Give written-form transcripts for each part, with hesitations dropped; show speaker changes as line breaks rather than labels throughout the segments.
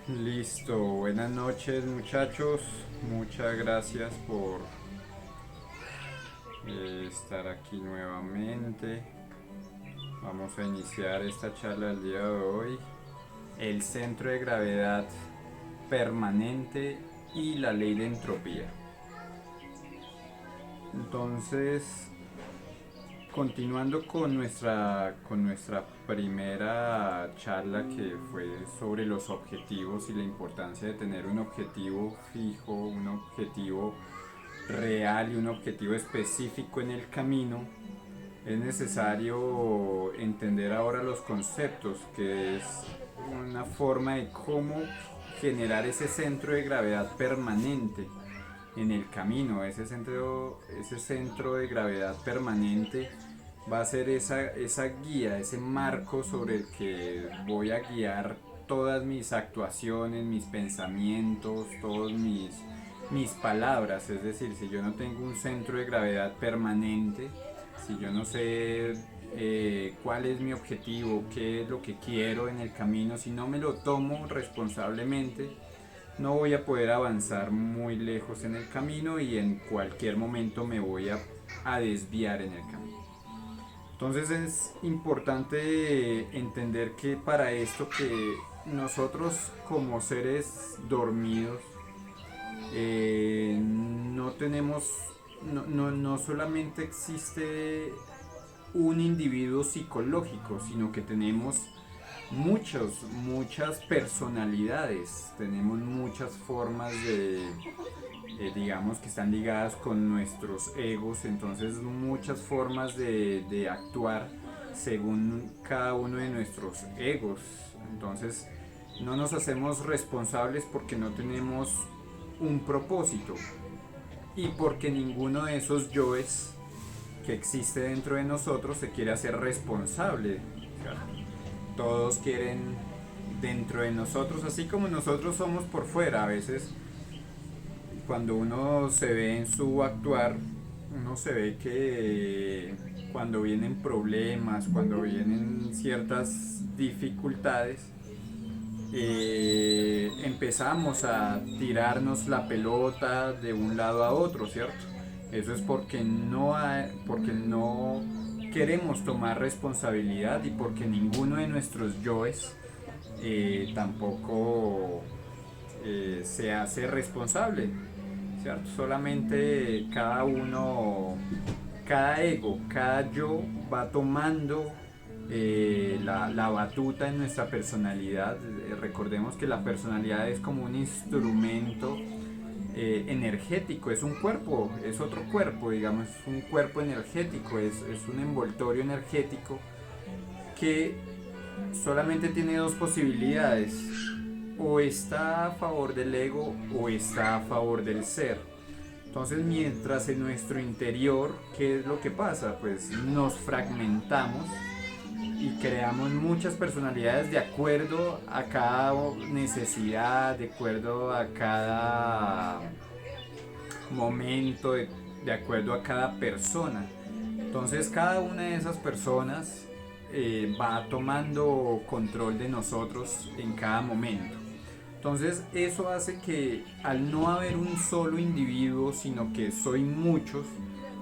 Listo, buenas noches muchachos, muchas gracias por estar aquí nuevamente. Vamos a iniciar esta charla del día de hoy. El centro de gravedad permanente y la ley de entropía. Entonces, continuando con nuestra primera charla que fue sobre los objetivos y la importancia de tener un objetivo fijo, un objetivo real y un objetivo específico en el camino, es necesario entender ahora los conceptos, que es una forma de cómo generar ese centro de gravedad permanente en el camino. Ese centro de gravedad permanente va a ser esa guía, ese marco sobre el que voy a guiar todas mis actuaciones, mis pensamientos, todos mis palabras. Es decir, si yo no tengo un centro de gravedad permanente, si yo no sé cuál es mi objetivo, qué es lo que quiero en el camino, si no me lo tomo responsablemente, no voy a poder avanzar muy lejos en el camino y en cualquier momento me voy a desviar en el camino. Entonces es importante entender que para esto, que nosotros como seres dormidos no tenemos, no solamente existe un individuo psicológico, sino que tenemos muchas personalidades, tenemos muchas formas digamos, que están ligadas con nuestros egos, entonces muchas formas de actuar según cada uno de nuestros egos. Entonces no nos hacemos responsables porque no tenemos un propósito y porque ninguno de esos yoes que existe dentro de nosotros se quiere hacer responsable. Todos quieren dentro de nosotros, así como nosotros somos por fuera. A veces cuando uno se ve en su actuar, uno se ve que cuando vienen problemas, cuando vienen ciertas dificultades, empezamos a tirarnos la pelota de un lado a otro, ¿cierto? Eso es porque no queremos tomar responsabilidad y porque ninguno de nuestros yoes tampoco se hace responsable, ¿cierto? Solamente cada uno, cada ego, cada yo va tomando la batuta en nuestra personalidad. Recordemos que la personalidad es como un instrumento energético, es un cuerpo, es otro cuerpo, digamos, es un cuerpo energético, es un envoltorio energético que solamente tiene dos posibilidades: o está a favor del ego o está a favor del ser. Entonces, mientras en nuestro interior, ¿qué es lo que pasa? Pues nos fragmentamos y creamos muchas personalidades de acuerdo a cada necesidad, de acuerdo a cada momento, de acuerdo a cada persona. Entonces cada una de esas personas va tomando control de nosotros en cada momento. Entonces eso hace que, al no haber un solo individuo, sino que soy muchos,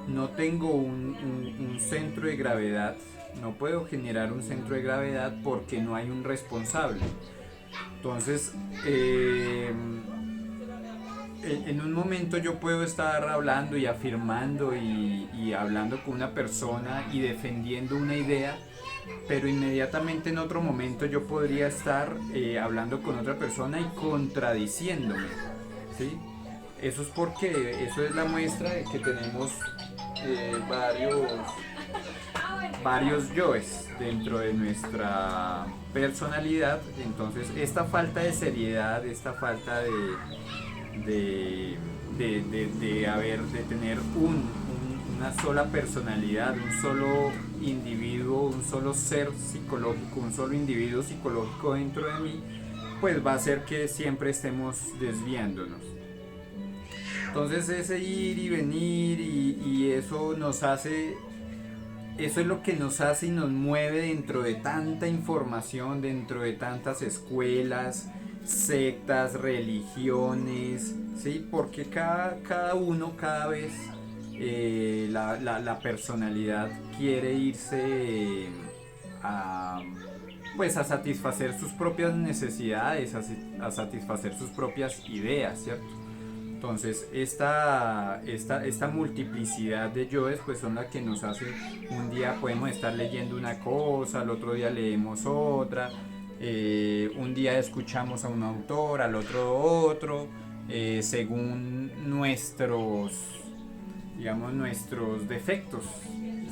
no tengo un centro de gravedad, no puedo generar un centro de gravedad porque no hay un responsable. Entonces, en un momento yo puedo estar hablando y afirmando y hablando con una persona y defendiendo una idea, pero inmediatamente en otro momento yo podría estar hablando con otra persona y contradiciéndome, ¿sí? Eso es porque eso es la muestra de que tenemos varios yoes dentro de nuestra personalidad. Entonces esta falta de seriedad, esta falta de tener una sola personalidad, un solo individuo, un solo ser psicológico, un solo individuo psicológico dentro de mí, pues va a hacer que siempre estemos desviándonos. Entonces ese ir y venir y eso es lo que nos hace y nos mueve dentro de tanta información, dentro de tantas escuelas, sectas, religiones, ¿sí? Porque cada uno, cada vez, la personalidad quiere irse a, pues, a satisfacer sus propias necesidades, a satisfacer sus propias ideas, ¿cierto? Entonces, esta multiplicidad de yoes pues son las que nos hace, un día podemos estar leyendo una cosa, al otro día leemos otra, un día escuchamos a un autor, al otro, según nuestros defectos,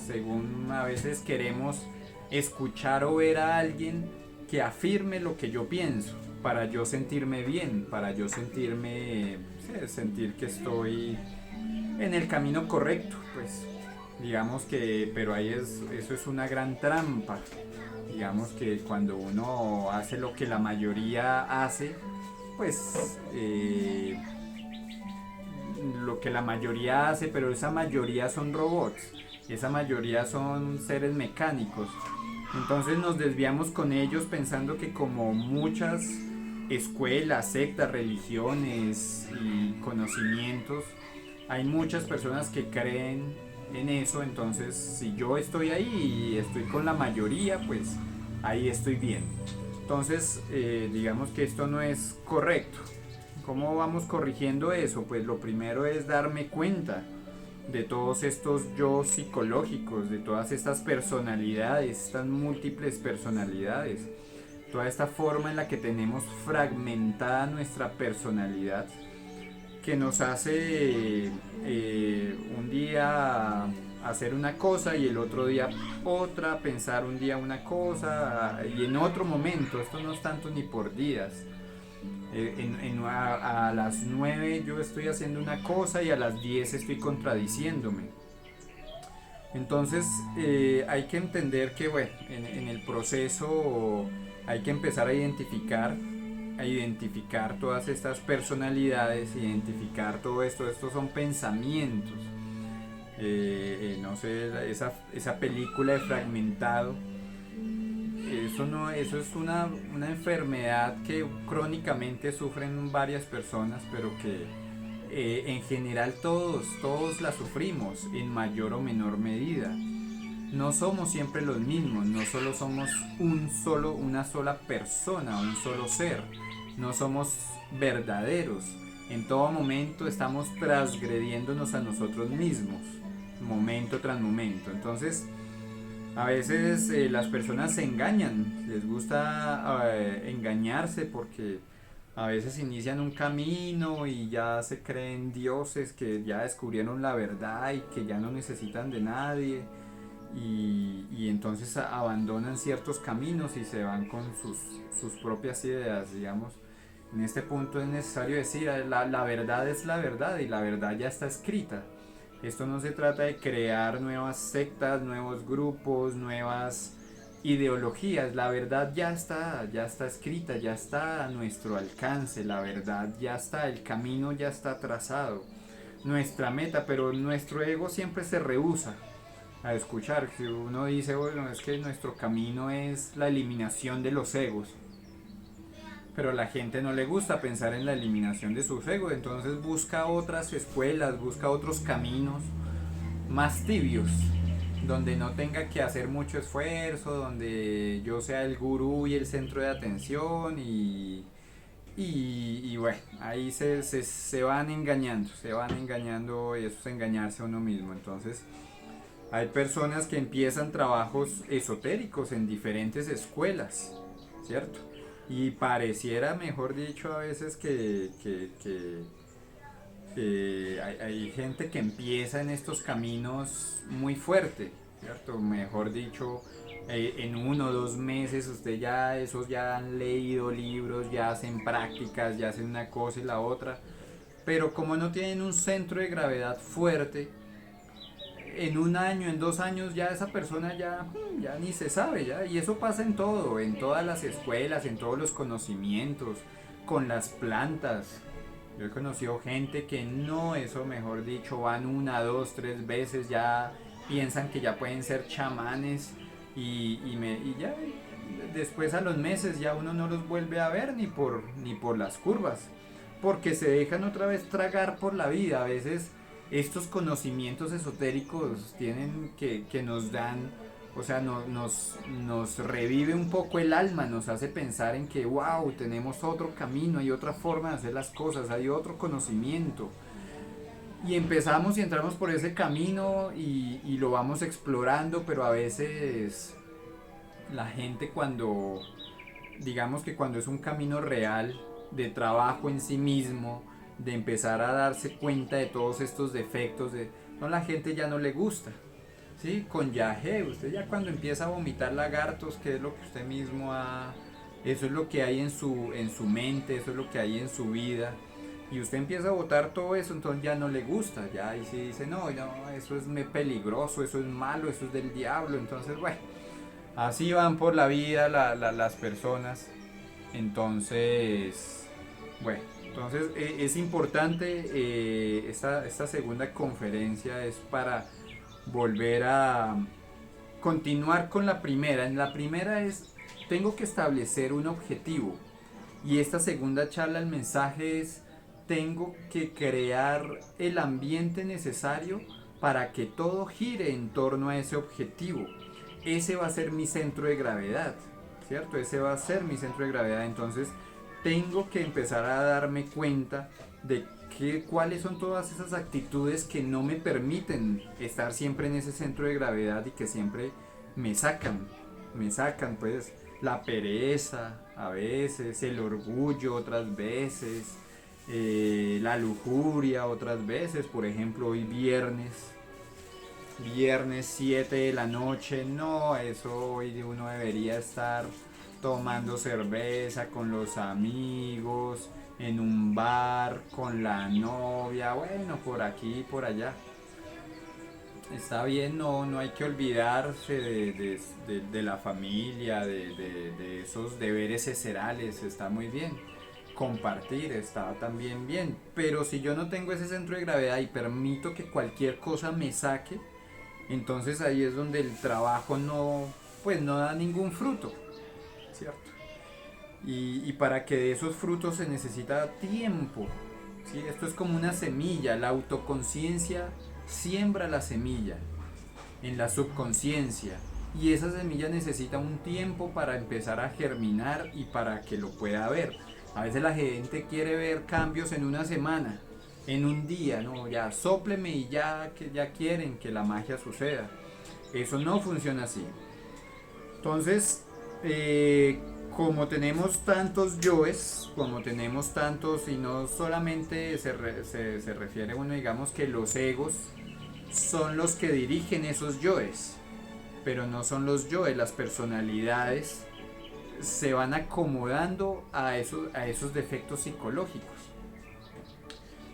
según a veces queremos escuchar o ver a alguien que afirme lo que yo pienso, para yo sentirme bien, para yo sentir que estoy en el camino correcto, pues digamos que, pero eso es una gran trampa. Digamos que cuando uno hace lo que la mayoría hace, pues lo que la mayoría hace, pero esa mayoría son robots, esa mayoría son seres mecánicos. Entonces nos desviamos con ellos pensando que como muchas escuelas, sectas, religiones y conocimientos, hay muchas personas que creen en eso, entonces si yo estoy ahí y estoy con la mayoría, pues ahí estoy bien. Entonces, digamos que esto no es correcto. ¿Cómo vamos corrigiendo eso? Pues lo primero es darme cuenta de todos estos yo psicológicos, de todas estas personalidades, estas múltiples personalidades, toda esta forma en la que tenemos fragmentada nuestra personalidad, que nos hace un día hacer una cosa y el otro día otra, pensar un día una cosa y en otro momento, esto no es tanto ni por días, a las 9 yo estoy haciendo una cosa y a las 10 estoy contradiciéndome. Entonces hay que entender que bueno, en el proceso hay que empezar a identificar todas estas personalidades, identificar todo esto. Estos son pensamientos. No sé, esa película de Fragmentado, eso es una enfermedad que crónicamente sufren varias personas, pero que en general todos la sufrimos en mayor o menor medida. No somos siempre los mismos, no solo somos una sola persona, un solo ser, no somos verdaderos. En todo momento estamos transgrediéndonos a nosotros mismos, momento tras momento. Entonces, a veces las personas se engañan, les gusta engañarse porque a veces inician un camino y ya se creen dioses que ya descubrieron la verdad y que ya no necesitan de nadie y entonces abandonan ciertos caminos y se van con sus propias ideas, digamos. En este punto es necesario decir, la verdad es la verdad y la verdad ya está escrita. Esto no se trata de crear nuevas sectas, nuevos grupos, nuevas ideologías. La verdad ya está escrita, ya está a nuestro alcance. La verdad ya está, el camino ya está trazado. Nuestra meta, pero nuestro ego siempre se rehúsa a escuchar. Si uno dice, bueno, es que nuestro camino es la eliminación de los egos, pero a la gente no le gusta pensar en la eliminación de sus egos, entonces busca otras escuelas, busca otros caminos más tibios, donde no tenga que hacer mucho esfuerzo, donde yo sea el gurú y el centro de atención y bueno, ahí se van engañando y eso es engañarse a uno mismo. Entonces hay personas que empiezan trabajos esotéricos en diferentes escuelas, ¿cierto? Y pareciera, mejor dicho, a veces que hay gente que empieza en estos caminos muy fuerte, ¿cierto? Mejor dicho, en 1 o 2 meses esos ya han leído libros, ya hacen prácticas, ya hacen una cosa y la otra, pero como no tienen un centro de gravedad fuerte, en 1 año, en 2 años ya esa persona ya ni se sabe ya. Y eso pasa en todo, en todas las escuelas, en todos los conocimientos, con las plantas. Yo he conocido gente que no, eso mejor dicho, van 1, 2, 3 veces, ya piensan que ya pueden ser chamanes y ya después a los meses ya uno no los vuelve a ver ni por las curvas, porque se dejan otra vez tragar por la vida. A veces estos conocimientos esotéricos tienen que nos dan, o sea, nos revive un poco el alma, nos hace pensar en que, wow, tenemos otro camino, hay otra forma de hacer las cosas, hay otro conocimiento. Y empezamos y entramos por ese camino y lo vamos explorando, pero a veces la gente cuando, digamos que cuando es un camino real de trabajo en sí mismo, de empezar a darse cuenta de todos estos defectos, no, la gente ya no le gusta. ¿Sí? Con yaje, usted ya cuando empieza a vomitar lagartos, que es lo que usted mismo ha... Eso es lo que hay en su mente, eso es lo que hay en su vida. Y usted empieza a botar todo eso, entonces ya no le gusta, ya ahí sí dice, no, no, eso es peligroso, eso es malo, eso es del diablo. Entonces, bueno, así van por la vida las personas. Entonces, bueno, entonces es importante, esta segunda conferencia es para volver a continuar con la primera. En la primera es, tengo que establecer un objetivo. Y esta segunda charla, el mensaje es, tengo que crear el ambiente necesario para que todo gire en torno a ese objetivo. Ese va a ser mi centro de gravedad, ¿cierto? Ese va a ser mi centro de gravedad. Entonces, tengo que empezar a darme cuenta de cuáles son todas esas actitudes que no me permiten estar siempre en ese centro de gravedad y que siempre me sacan pues la pereza a veces, el orgullo otras veces, la lujuria otras veces. Por ejemplo, hoy viernes 7 de la noche, no, eso hoy uno debería estar tomando cerveza con los amigos, en un bar, con la novia, bueno, por aquí y por allá. Está bien, no hay que olvidarse de la familia, de esos deberes eserales, está muy bien. Compartir está también bien, pero si yo no tengo ese centro de gravedad y permito que cualquier cosa me saque, entonces ahí es donde el trabajo no, pues no da ningún fruto, ¿cierto? Y para que de esos frutos se necesita tiempo. ¿Sí? Esto es como una semilla, la autoconciencia siembra la semilla en la subconsciencia y esa semilla necesita un tiempo para empezar a germinar y para que lo pueda ver. A veces la gente quiere ver cambios en una semana, en un día, no, ya sópleme y ya que ya quieren que la magia suceda. Eso no funciona así. Entonces, como tenemos tantos yoes, como tenemos tantos, y no solamente se refiere, bueno, digamos que los egos son los que dirigen esos yoes, pero no son los yoes, las personalidades se van acomodando a esos defectos psicológicos.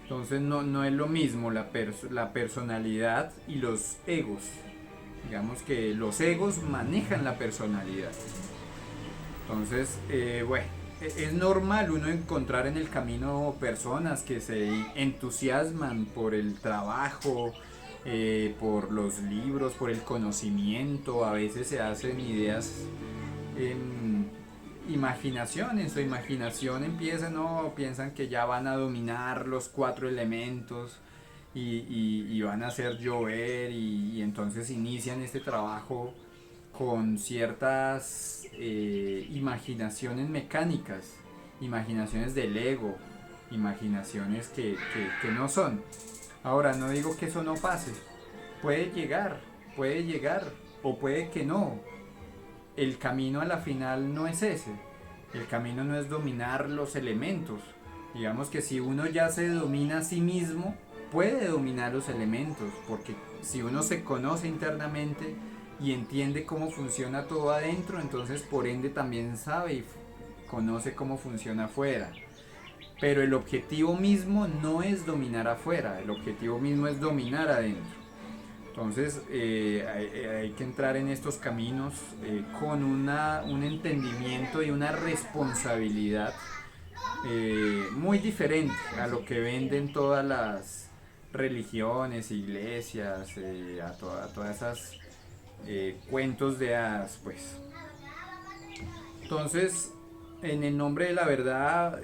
Entonces no es lo mismo la personalidad y los egos. Digamos que los egos manejan la personalidad. Entonces, bueno, es normal uno encontrar en el camino personas que se entusiasman por el trabajo, por los libros, por el conocimiento. A veces se hacen ideas en imaginación, en su imaginación empiezan, ¿no? Piensan que ya van a dominar los cuatro elementos y van a hacer llover y entonces inician este trabajo con ciertas imaginaciones mecánicas, imaginaciones del ego, imaginaciones que no son. Ahora, no digo que eso no pase, puede llegar o puede que no. El camino a la final no es ese, el camino no es dominar los elementos. Digamos que si uno ya se domina a sí mismo, puede dominar los elementos, porque si uno se conoce internamente y entiende cómo funciona todo adentro, entonces por ende también sabe y conoce cómo funciona afuera. Pero el objetivo mismo no es dominar afuera, el objetivo mismo es dominar adentro. Entonces hay que entrar en estos caminos con un entendimiento y una responsabilidad muy diferente a lo que venden todas las religiones, iglesias, a todas esas cuentos de hadas, pues. Entonces, en el nombre de la verdad,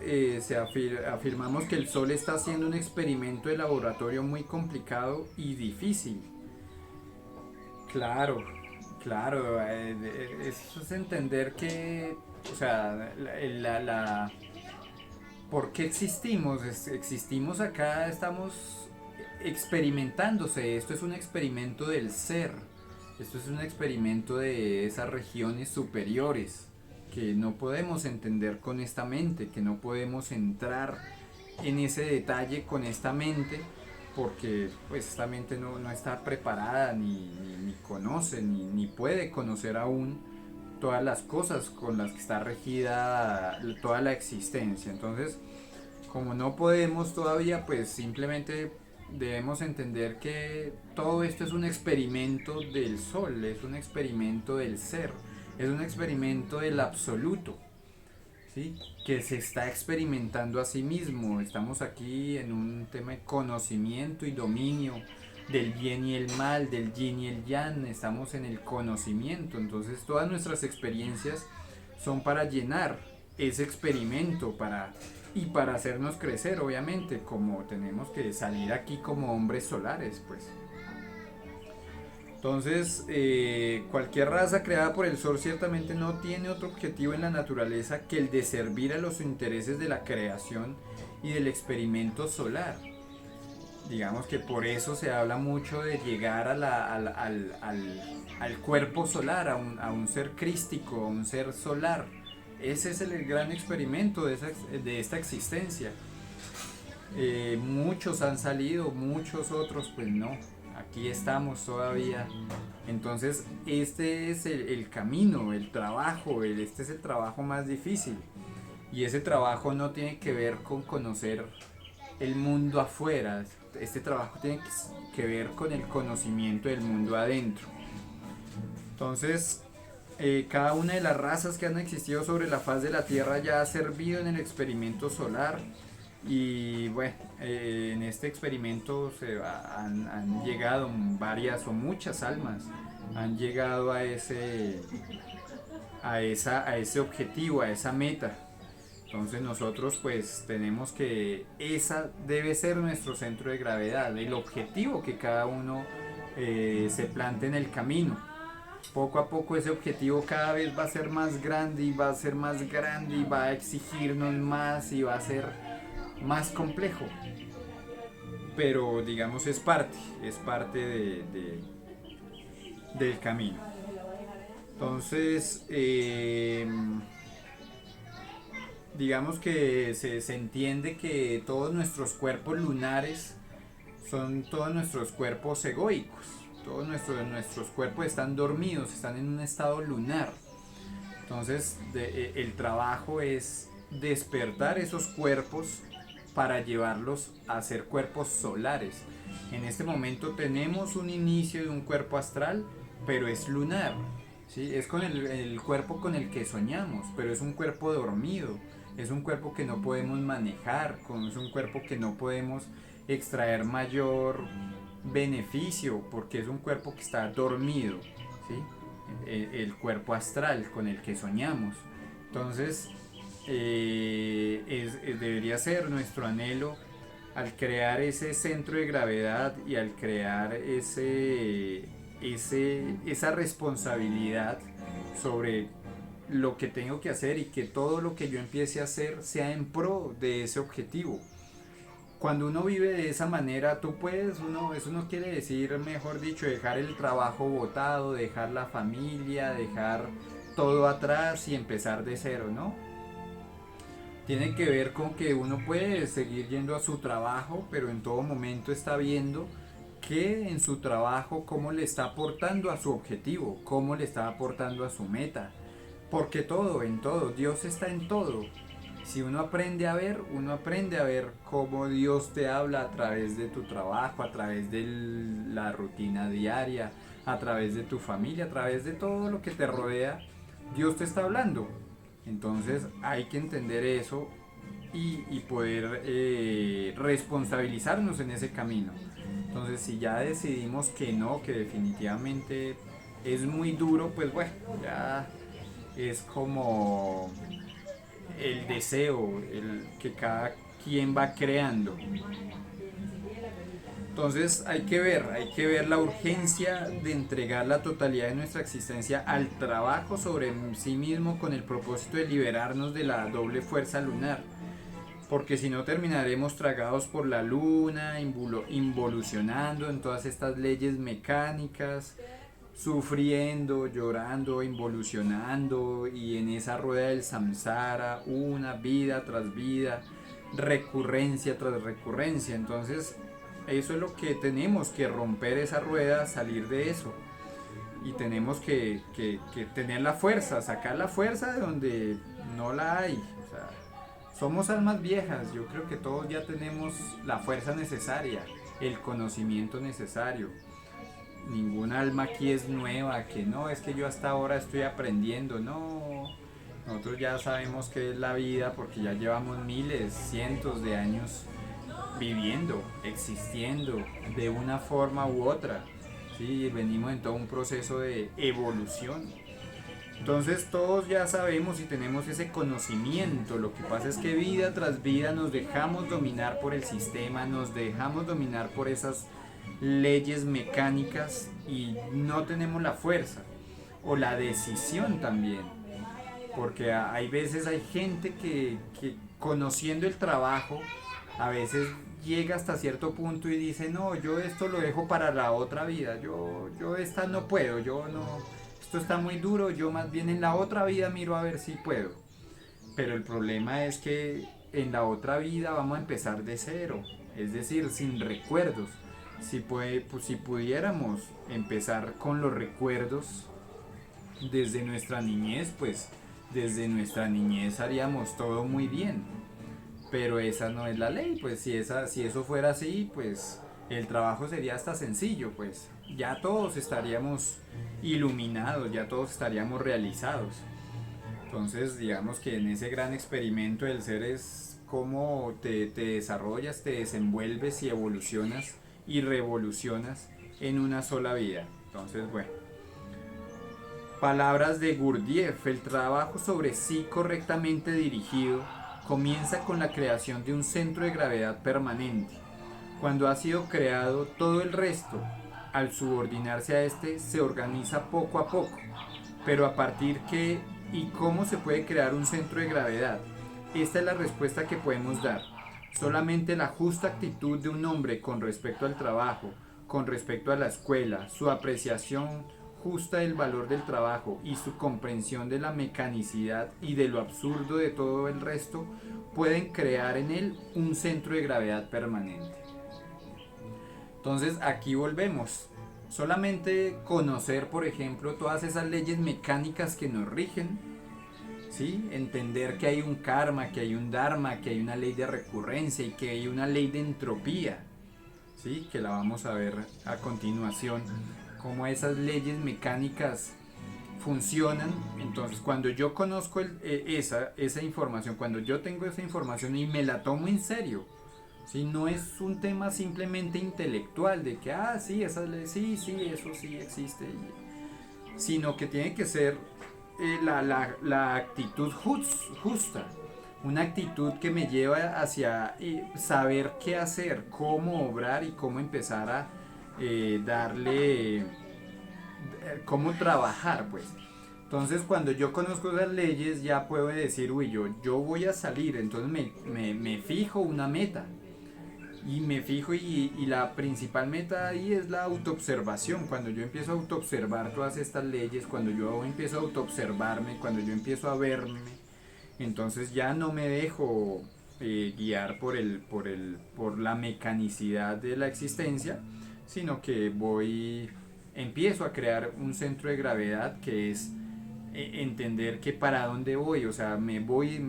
afirmamos que el Sol está haciendo un experimento de laboratorio muy complicado y difícil. Claro, claro, eso es entender que, o sea, ¿por qué existimos? Existimos acá, estamos experimentándose, esto es un experimento del ser, esto es un experimento de esas regiones superiores que no podemos entender con esta mente, que no podemos entrar en ese detalle con esta mente, porque pues esta mente no está preparada ni conoce ni puede conocer aún todas las cosas con las que está regida toda la existencia. Entonces, como no podemos todavía, pues simplemente debemos entender que todo esto es un experimento del Sol, es un experimento del ser, es un experimento del absoluto, ¿sí? Que se está experimentando a sí mismo. Estamos aquí en un tema de conocimiento y dominio del bien y el mal, del yin y el yang. Estamos en el conocimiento. Entonces todas nuestras experiencias son para llenar ese experimento y para hacernos crecer, obviamente, como tenemos que salir aquí como hombres solares, pues. Entonces, cualquier raza creada por el Sol ciertamente no tiene otro objetivo en la naturaleza que el de servir a los intereses de la creación y del experimento solar. Digamos que por eso se habla mucho de llegar al cuerpo solar, a un ser crístico, a un ser solar. Ese es el gran experimento de esta existencia. Muchos han salido, muchos otros pues no. Aquí estamos todavía. Entonces este es el camino, el trabajo, este es el trabajo más difícil. Y ese trabajo no tiene que ver con conocer el mundo afuera. Este trabajo tiene que ver con el conocimiento del mundo adentro. Entonces, cada una de las razas que han existido sobre la faz de la Tierra ya ha servido en el experimento solar. Y bueno, en este experimento han llegado varias o muchas almas, han llegado a ese objetivo, a esa meta. Entonces nosotros pues tenemos que, esa debe ser nuestro centro de gravedad, el objetivo que cada uno se plante en el camino. Poco a poco ese objetivo cada vez va a ser más grande y va a ser más grande y va a exigirnos más y va a ser más complejo. Pero digamos es parte del camino. Entonces, digamos que se entiende que todos nuestros cuerpos lunares son todos nuestros cuerpos egoicos. Todos nuestros cuerpos están dormidos, están en un estado lunar. Entonces el trabajo es despertar esos cuerpos para llevarlos a ser cuerpos solares. En este momento tenemos un inicio de un cuerpo astral, pero es lunar. ¿Sí? Es con el cuerpo con el que soñamos, pero es un cuerpo dormido. Es un cuerpo que no podemos manejar, es un cuerpo que no podemos extraer mayor beneficio porque es un cuerpo que está dormido, ¿sí? El cuerpo astral con el que soñamos. Entonces, debería ser nuestro anhelo al crear ese centro de gravedad y al crear esa responsabilidad sobre lo que tengo que hacer y que todo lo que yo empiece a hacer sea en pro de ese objetivo. Cuando uno vive de esa manera, tú puedes, eso no quiere decir, mejor dicho, dejar el trabajo botado, dejar la familia, dejar todo atrás y empezar de cero, ¿no? Tiene que ver con que uno puede seguir yendo a su trabajo, pero en todo momento está viendo que en su trabajo cómo le está aportando a su objetivo, cómo le está aportando a su meta. Porque todo, en todo, Dios está en todo. Si uno aprende a ver cómo Dios te habla a través de tu trabajo, a través de la rutina diaria, a través de tu familia, a través de todo lo que te rodea, Dios te está hablando. Entonces hay que entender eso y poder responsabilizarnos en ese camino. Entonces si ya decidimos que no, que definitivamente es muy duro, pues bueno, ya es como el deseo, el que cada quien va creando. Entonces hay que ver la urgencia de entregar la totalidad de nuestra existencia al trabajo sobre sí mismo con el propósito de liberarnos de la doble fuerza lunar. Porque si no terminaremos tragados por la luna, involucionando en todas estas leyes mecánicas, sufriendo, llorando, involucionando y en esa rueda del samsara, una vida tras vida, recurrencia tras recurrencia. Entonces, eso es lo que tenemos que romper esa rueda, salir de eso. Y tenemos que tener la fuerza, sacar la fuerza de donde no la hay. O sea, somos almas viejas, yo creo que todos ya tenemos la fuerza necesaria, el conocimiento necesario. Ningún alma aquí es nueva, que no, es que yo hasta ahora estoy aprendiendo, no. Nosotros ya sabemos qué es la vida porque ya llevamos miles, cientos de años viviendo, existiendo de una forma u otra. Sí, venimos en todo un proceso de evolución. Entonces todos ya sabemos y tenemos ese conocimiento. Lo que pasa es que vida tras vida nos dejamos dominar por el sistema, nos dejamos dominar por esas leyes mecánicas y no tenemos la fuerza o la decisión también. Porque hay veces hay gente que conociendo el trabajo, a veces llega hasta cierto punto y dice, no, yo esto lo dejo para la otra vida, yo esta no puedo, yo no, esto está muy duro, yo más bien en la otra vida miro a ver si puedo. Pero el problema es que en la otra vida vamos a empezar de cero, es decir, sin recuerdos. Si pudiéramos empezar con los recuerdos desde nuestra niñez, pues desde nuestra niñez haríamos todo muy bien. Pero esa no es la ley, pues si eso fuera así, pues el trabajo sería hasta sencillo, pues ya todos estaríamos iluminados, ya todos estaríamos realizados. Entonces, digamos que en ese gran experimento del ser es cómo te desarrollas, te desenvuelves y evolucionas y revolucionas en una sola vida. Entonces, bueno. Palabras de Gurdjieff: el trabajo sobre sí correctamente dirigido comienza con la creación de un centro de gravedad permanente. Cuando ha sido creado, todo el resto, al subordinarse a este, se organiza poco a poco. Pero a partir que y cómo se puede crear un centro de gravedad, esta es la respuesta que podemos dar. Solamente la justa actitud de un hombre con respecto al trabajo, con respecto a la escuela, su apreciación justa del valor del trabajo y su comprensión de la mecanicidad y de lo absurdo de todo el resto pueden crear en él un centro de gravedad permanente. Entonces aquí volvemos. Solamente conocer, por ejemplo, todas esas leyes mecánicas que nos rigen, ¿sí? Entender que hay un karma, que hay un dharma, que hay una ley de recurrencia y que hay una ley de entropía, ¿sí? Que la vamos a ver a continuación, cómo esas leyes mecánicas funcionan. Entonces cuando yo conozco esa información, cuando yo tengo esa información y me la tomo en serio, ¿sí? No es un tema simplemente intelectual de que, sí, esas leyes, sí, sí, eso sí existe, sino que tiene que ser la actitud justa, una actitud que me lleva hacia saber qué hacer, cómo obrar y cómo empezar a darle, cómo trabajar, pues. Entonces cuando yo conozco las leyes ya puedo decir, uy, yo voy a salir, entonces me fijo una meta. Y me fijo y la principal meta ahí es la autoobservación. Cuando yo empiezo a autoobservar todas estas leyes, cuando yo empiezo a autoobservarme, cuando yo empiezo a verme, entonces ya no me dejo guiar por la mecanicidad de la existencia, sino que empiezo a crear un centro de gravedad que es entender que para dónde voy, o sea, me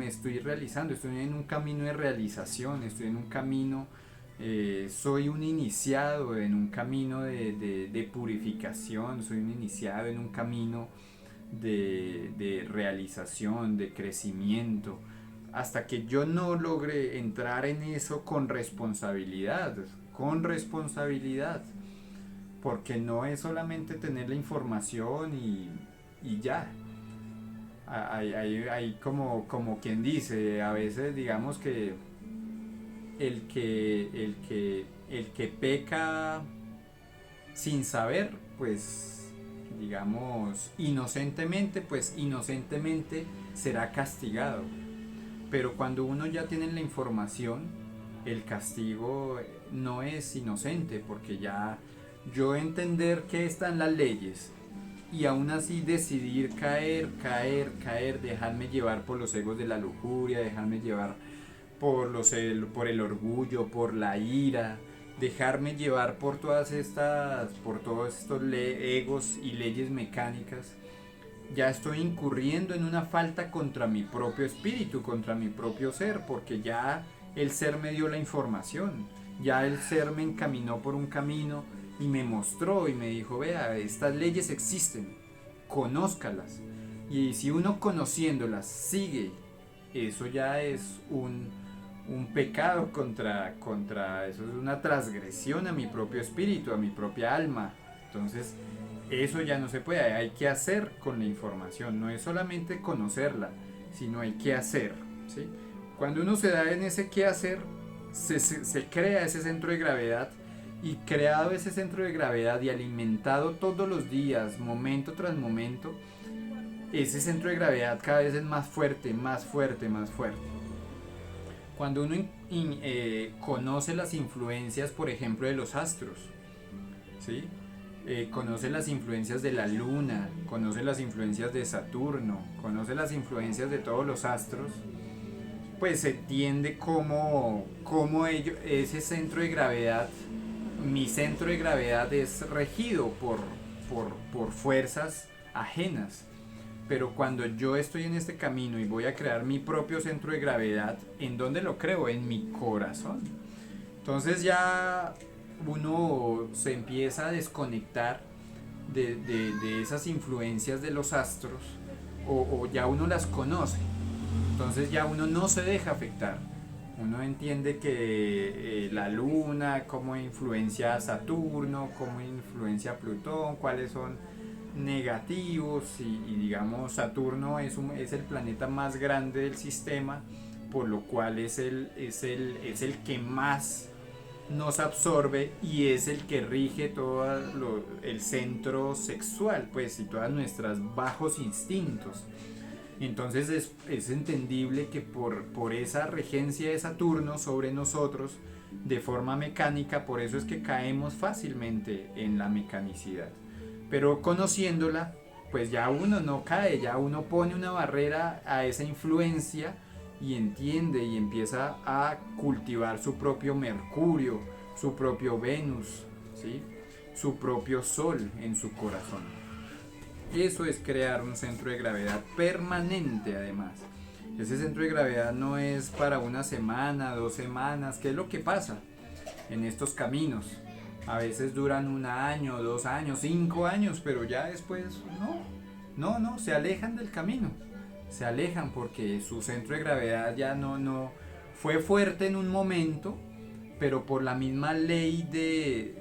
estoy realizando, estoy en un camino de realización, estoy en un camino, soy un iniciado en un camino de purificación, soy un iniciado en un camino de realización, de crecimiento, hasta que yo no logre entrar en eso con responsabilidad, porque no es solamente tener la información y ya, Hay como quien dice, a veces digamos que el que peca sin saber, pues digamos inocentemente, pues inocentemente será castigado. Pero cuando uno ya tiene la información, el castigo no es inocente, porque ya yo entender que están las leyes y aún así decidir caer, dejarme llevar por los egos de la lujuria, dejarme llevar por el orgullo, por la ira, dejarme llevar por todos estos egos y leyes mecánicas, ya estoy incurriendo en una falta contra mi propio espíritu, contra mi propio ser, porque ya el ser me dio la información, ya el ser me encaminó por un camino y me mostró y me dijo, vea, estas leyes existen, conózcalas. Y si uno conociéndolas sigue, eso ya es un pecado eso es una transgresión a mi propio espíritu, a mi propia alma. Entonces, eso ya no se puede, hay que hacer con la información, no es solamente conocerla, sino hay que hacer, ¿sí? Cuando uno se da en ese qué hacer, se crea ese centro de gravedad, y creado ese centro de gravedad y alimentado todos los días, momento tras momento, ese centro de gravedad cada vez es más fuerte, más fuerte, más fuerte. Cuando uno conoce las influencias, por ejemplo, de los astros, ¿sí? Conoce las influencias de la luna, conoce las influencias de Saturno, conoce las influencias de todos los astros, pues se entiende cómo ese centro de gravedad, mi centro de gravedad es regido por fuerzas ajenas. Pero cuando yo estoy en este camino y voy a crear mi propio centro de gravedad, ¿en dónde lo creo? En mi corazón. Entonces ya uno se empieza a desconectar de esas influencias de los astros, o ya uno las conoce. Entonces ya uno no se deja afectar. Uno entiende que la luna, cómo influencia a Saturno, cómo influencia a Plutón, cuáles son negativos, y digamos Saturno es el planeta más grande del sistema, por lo cual es el que más nos absorbe y es el que rige todo el centro sexual, pues, y todas nuestras bajos instintos. Entonces es entendible que por esa regencia de Saturno sobre nosotros, de forma mecánica, por eso es que caemos fácilmente en la mecanicidad. Pero conociéndola, pues ya uno no cae, ya uno pone una barrera a esa influencia y entiende y empieza a cultivar su propio Mercurio, su propio Venus, ¿sí? Su propio Sol en su corazón. Eso es crear un centro de gravedad permanente, además. Ese centro de gravedad no es para una semana, 2 semanas. ¿Qué es lo que pasa en estos caminos? A veces duran 1 año, 2 años, 5 años, pero ya después no, se alejan del camino. Se alejan porque su centro de gravedad ya no fue fuerte en un momento, pero por la misma ley de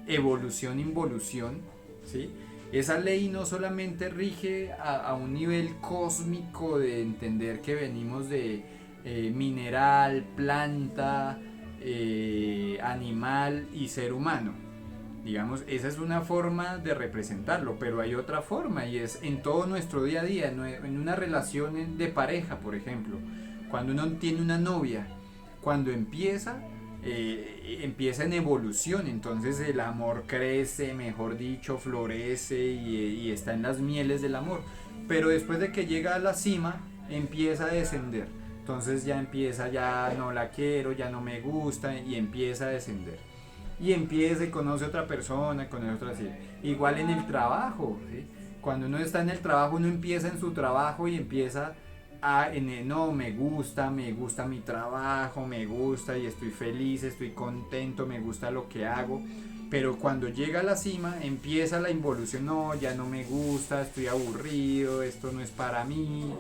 evolución-involución, ¿sí? Esa ley no solamente rige a un nivel cósmico de entender que venimos de mineral, planta, animal y ser humano. Digamos, esa es una forma de representarlo, pero hay otra forma, y es en todo nuestro día a día, en una relación de pareja, por ejemplo. Cuando uno tiene una novia, cuando empieza en evolución, entonces el amor crece, mejor dicho, florece y está en las mieles del amor. Pero después de que llega a la cima, empieza a descender. Entonces ya no la quiero, ya no me gusta, y empieza a descender. Y empieza y conoce a otra persona, conoce otra así. Igual en el trabajo, ¿sí? Cuando uno está en el trabajo, uno empieza en su trabajo y empieza no, me gusta mi trabajo, me gusta y estoy feliz, estoy contento, me gusta lo que hago. Pero cuando llega a la cima, empieza la involución, no, ya no me gusta, estoy aburrido, esto no es para mí.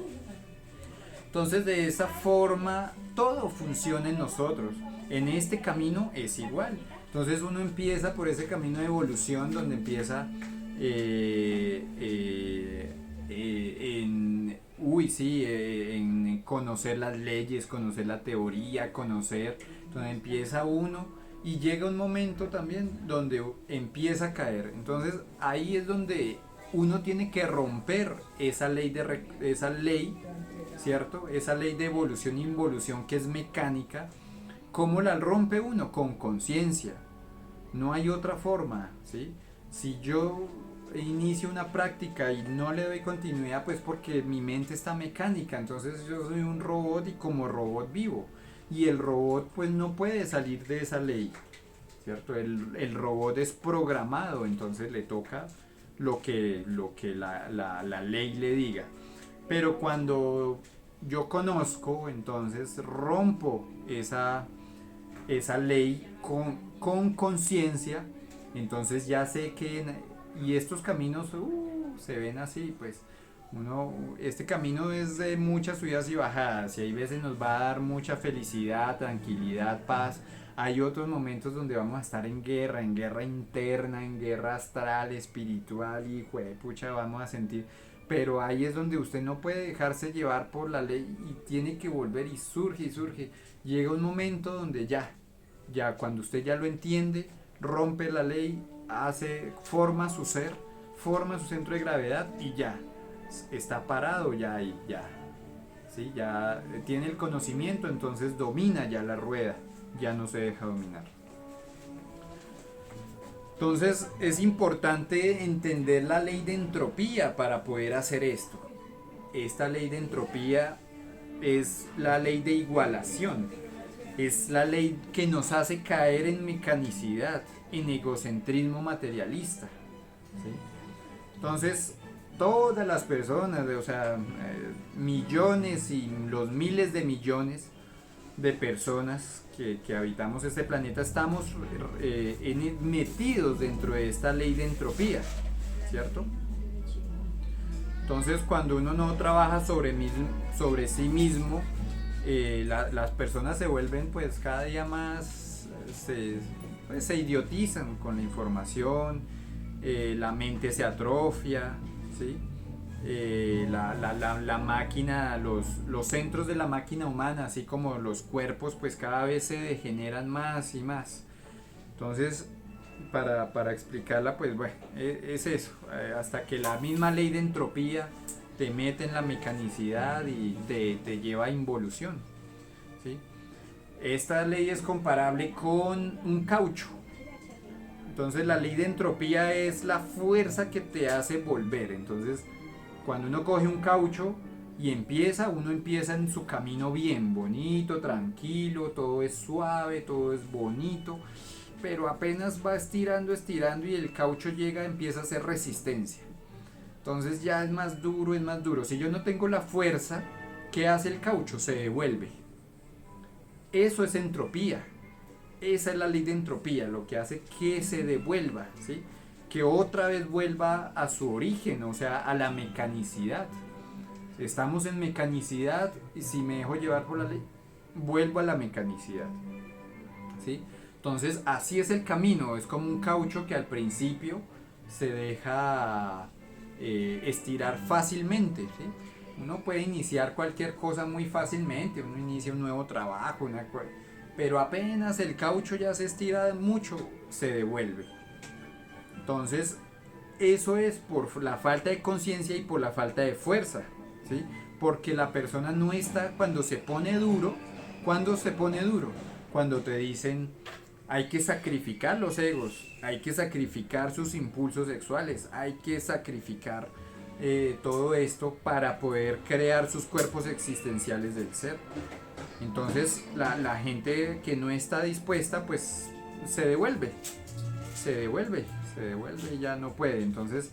Entonces de esa forma todo funciona en nosotros. En este camino es igual. Entonces uno empieza por ese camino de evolución donde empieza en conocer las leyes, conocer la teoría, conocer, entonces empieza uno y llega un momento también donde empieza a caer. Entonces ahí es donde uno tiene que romper esa ley, ¿cierto? Esa ley de evolución e involución que es mecánica. ¿Cómo la rompe uno? Con conciencia. No hay otra forma, ¿sí? Si yo inicio una práctica y no le doy continuidad, pues porque mi mente está mecánica, entonces yo soy un robot y como robot vivo. Y el robot pues no puede salir de esa ley, ¿cierto? El robot es programado, entonces le toca lo que la ley le diga. Pero cuando yo conozco, entonces rompo esa ley con conciencia, entonces ya sé que, y estos caminos se ven así, pues este camino es de muchas subidas y bajadas, y hay veces nos va a dar mucha felicidad, tranquilidad, paz. Hay otros momentos donde vamos a estar en guerra interna, en guerra astral, espiritual, y pucha, vamos a sentir. Pero ahí es donde usted no puede dejarse llevar por la ley y tiene que volver y surge y surge. Llega un momento donde ya cuando usted ya lo entiende, rompe la ley, forma su ser, forma su centro de gravedad y ya está parado ya ahí, ya. ¿Sí? Ya tiene el conocimiento, entonces domina ya la rueda, ya no se deja dominar. Entonces es importante entender la ley de entropía para poder hacer esto. Esta ley de entropía es la ley de igualación, es la ley que nos hace caer en mecanicidad, en egocentrismo materialista, ¿sí? Entonces, todas las personas, o sea, millones y los miles de millones de personas que habitamos este planeta, estamos metidos dentro de esta ley de entropía, ¿cierto? Entonces, cuando uno no trabaja sobre sí mismo, las personas se vuelven pues cada día más, se idiotizan con la información, la mente se atrofia, ¿sí? La máquina, los centros de la máquina humana, así como los cuerpos, pues cada vez se degeneran más y más. Entonces, para explicarla, pues bueno, es eso, hasta que la misma ley de entropía te mete en la mecanicidad y te lleva a involución, ¿sí? Esta ley es comparable con un caucho. Entonces la ley de entropía es la fuerza que te hace volver. Entonces cuando uno coge un caucho y uno empieza en su camino bien bonito, tranquilo, todo es suave, todo es bonito, pero apenas va estirando y el caucho empieza a hacer resistencia. Entonces ya es más duro, es más duro. Si yo no tengo la fuerza, ¿qué hace el caucho? Se devuelve. Eso es entropía. Esa es la ley de entropía, lo que hace que se devuelva, ¿sí? Que otra vez vuelva a su origen, o sea, a la mecanicidad. Estamos en mecanicidad y si me dejo llevar por la ley, vuelvo a la mecanicidad, ¿sí? Entonces, así es el camino, es como un caucho que al principio se deja estirar fácilmente, ¿sí? Uno puede iniciar cualquier cosa muy fácilmente, uno inicia un nuevo trabajo, pero apenas el caucho ya se estira mucho, se devuelve. Entonces, eso es por la falta de conciencia y por la falta de fuerza, ¿sí? Porque la persona no está cuando se pone duro. ¿Cuándo se pone duro? Cuando te dicen hay que sacrificar los egos, hay que sacrificar sus impulsos sexuales, hay que sacrificar todo esto para poder crear sus cuerpos existenciales del ser. Entonces la gente que no está dispuesta pues se devuelve y ya no puede. Entonces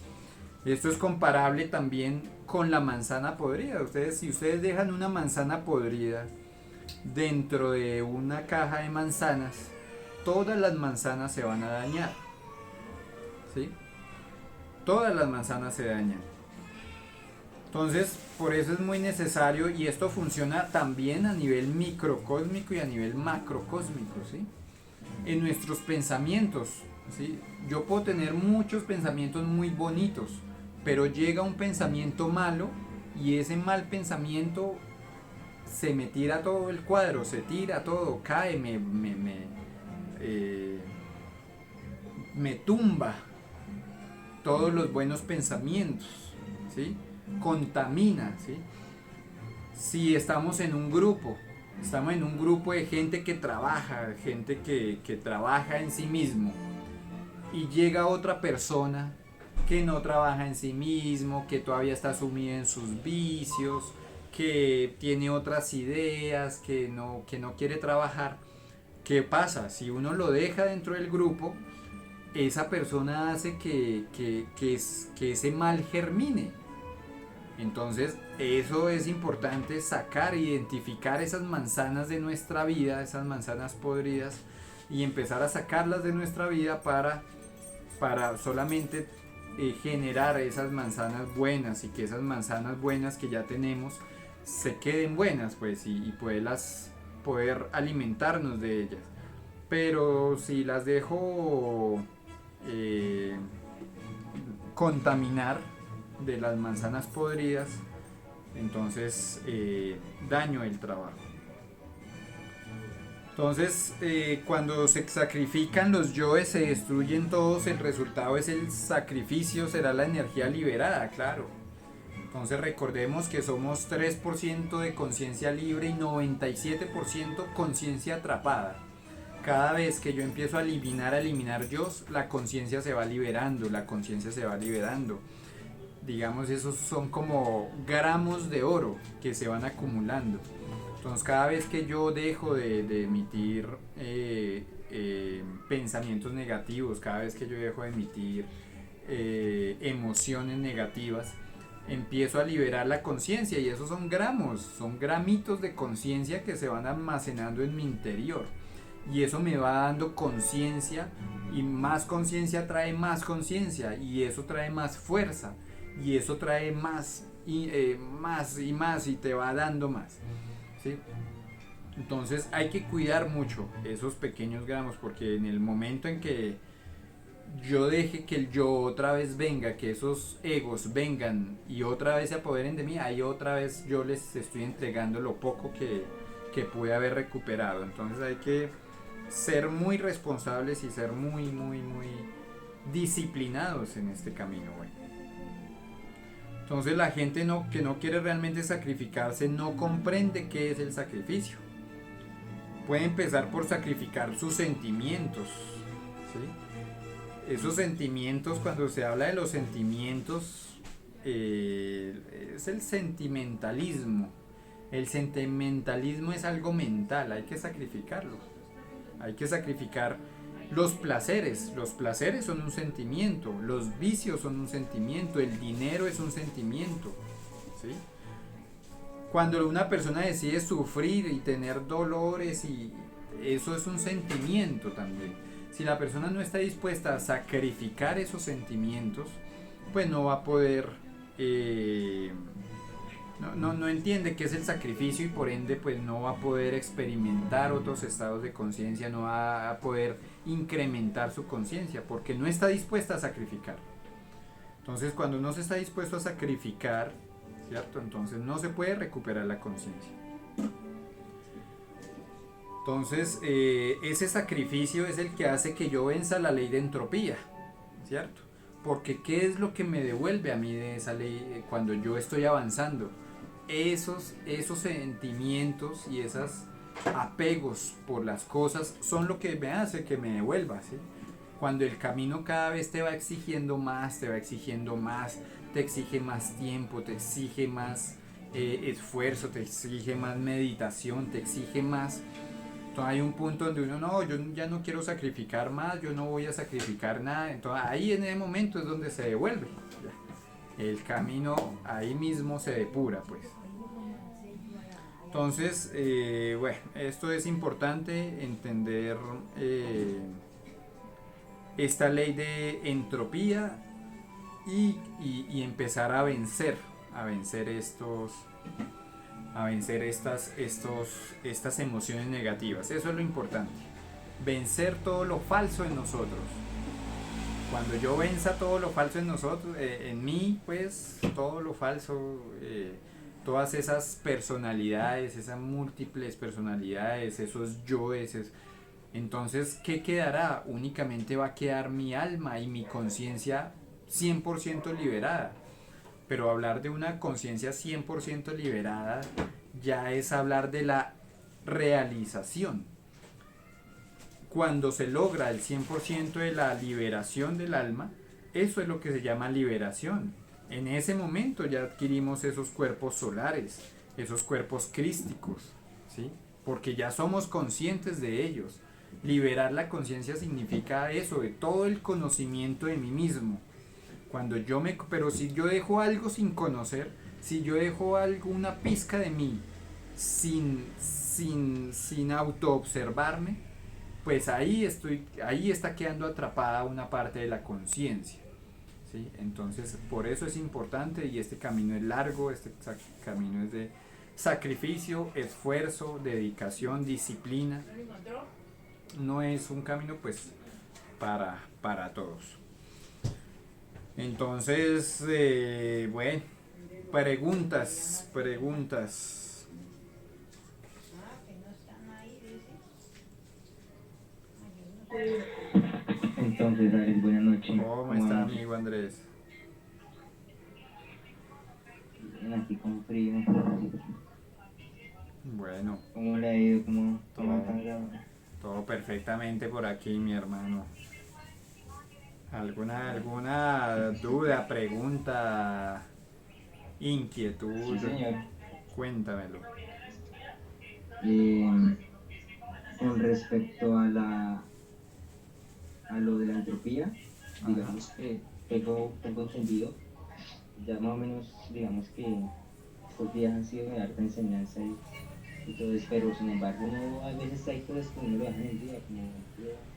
esto es comparable también con la manzana podrida. Si ustedes dejan una manzana podrida dentro de una caja de manzanas, todas las manzanas se van a dañar, ¿sí? Todas las manzanas se dañan. Entonces, por eso es muy necesario, y esto funciona también a nivel microcósmico y a nivel macrocósmico, ¿sí? En nuestros pensamientos, ¿sí? Yo puedo tener muchos pensamientos muy bonitos, pero llega un pensamiento malo y ese mal pensamiento se me tira todo el cuadro, se tira todo, cae, eh, me tumba todos los buenos pensamientos, ¿sí? Contamina, ¿sí? Si estamos en un grupo de gente que trabaja, gente que trabaja en sí mismo, y llega otra persona que no trabaja en sí mismo, que todavía está sumida en sus vicios, que tiene otras ideas, que no quiere trabajar. ¿Qué pasa? Si uno lo deja dentro del grupo, esa persona hace que ese mal germine. Entonces, eso es importante sacar, identificar esas manzanas de nuestra vida, esas manzanas podridas, y empezar a sacarlas de nuestra vida para solamente generar esas manzanas buenas y que esas manzanas buenas que ya tenemos se queden buenas, pues, y poder alimentarnos de ellas. Pero si las dejo eh, contaminar de las manzanas podridas, entonces daño el trabajo. Entonces, cuando se sacrifican los yoes, se destruyen todos, el resultado es el sacrificio, será la energía liberada, claro. Entonces recordemos que somos 3% de conciencia libre y 97% conciencia atrapada. Cada vez que yo empiezo a eliminar yo, la conciencia se va liberando, la conciencia se va liberando. Digamos, esos son como gramos de oro que se van acumulando. Entonces, cada vez que yo dejo de emitir pensamientos negativos, cada vez que yo dejo de emitir emociones negativas, empiezo a liberar la conciencia, y esos son gramos, son gramitos de conciencia que se van almacenando en mi interior, y eso me va dando conciencia, y más conciencia trae más conciencia, y eso trae más fuerza, y eso trae más más y más, y te va dando más, ¿sí? Entonces hay que cuidar mucho esos pequeños gramos, porque en el momento en que yo deje que el yo otra vez venga, que esos egos vengan y otra vez se apoderen de mí, ahí otra vez yo les estoy entregando lo poco que pude haber recuperado. Entonces hay que ser muy responsables y ser muy disciplinados en este camino, bueno. Entonces la gente que no quiere realmente sacrificarse no comprende qué es el sacrificio. Puede empezar por sacrificar sus sentimientos, ¿sí? Esos sentimientos, cuando se habla de los sentimientos, es el sentimentalismo. El sentimentalismo es algo mental, hay que sacrificarlo. Hay que sacrificar los placeres. Los placeres son un sentimiento, los vicios son un sentimiento, el dinero es un sentimiento, ¿sí? Cuando una persona decide sufrir y tener dolores, y eso es un sentimiento también. Si la persona no está dispuesta a sacrificar esos sentimientos, pues no va a poder no entiende qué es el sacrificio, y por ende pues no va a poder experimentar otros estados de conciencia, no va a poder incrementar su conciencia porque no está dispuesta a sacrificar. Entonces, cuando no se está dispuesto a sacrificar, ¿cierto? Entonces no se puede recuperar la conciencia. Entonces, ese sacrificio es el que hace que yo venza la ley de entropía, ¿cierto? Porque ¿qué es lo que me devuelve a mí de esa ley cuando yo estoy avanzando? Esos sentimientos y esos apegos por las cosas son lo que me hace que me devuelva, ¿sí? Cuando el camino cada vez te va exigiendo más, te exige más tiempo, te exige más esfuerzo, te exige más meditación, te exige más. Entonces hay un punto donde uno, no, yo ya no quiero sacrificar más, yo no voy a sacrificar nada. Entonces ahí en ese momento es donde se devuelve. El camino ahí mismo se depura, pues. Entonces, bueno, esto es importante entender esta ley de entropía y empezar a vencer estas emociones negativas. Eso es lo importante. Vencer todo lo falso en nosotros. Cuando yo venza todo lo falso en nosotros, en mí, pues todo lo falso, todas esas personalidades, esas múltiples personalidades, esos yoes, entonces, ¿qué quedará? Únicamente va a quedar mi alma y mi conciencia 100% liberada. Pero hablar de una conciencia 100% liberada ya es hablar de la realización. Cuando se logra el 100% de la liberación del alma, eso es lo que se llama liberación. En ese momento ya adquirimos esos cuerpos solares, esos cuerpos crísticos, ¿sí? Porque ya somos conscientes de ellos. Liberar la conciencia significa eso, de todo el conocimiento de mí mismo. Pero si yo dejo algo sin conocer, si yo dejo algo, una pizca de mí, sin autoobservarme, pues ahí está quedando atrapada una parte de la conciencia. ¿Sí? Entonces, por eso es importante y este camino es largo, este camino es de sacrificio, esfuerzo, dedicación, disciplina. No es un camino pues para todos. Entonces, bueno, preguntas.
Entonces, Alex, buenas noches.
¿Cómo está, amigo Andrés?
Bien, aquí con frío.
Bueno,
¿Cómo le ha ido? ¿Cómo han
todo,
pasado?
todo perfectamente por aquí, mi hermano. ¿Alguna duda, pregunta, inquietud?
Sí, señor.
Cuéntamelo.
Eh, con respecto a lo de la entropía,
Ajá.
digamos que tengo entendido, ya más o menos, digamos que estos días han sido de harta enseñanza y todo eso, pero sin embargo, a veces hay cosas que uno lo deja en el día, como por ejemplo,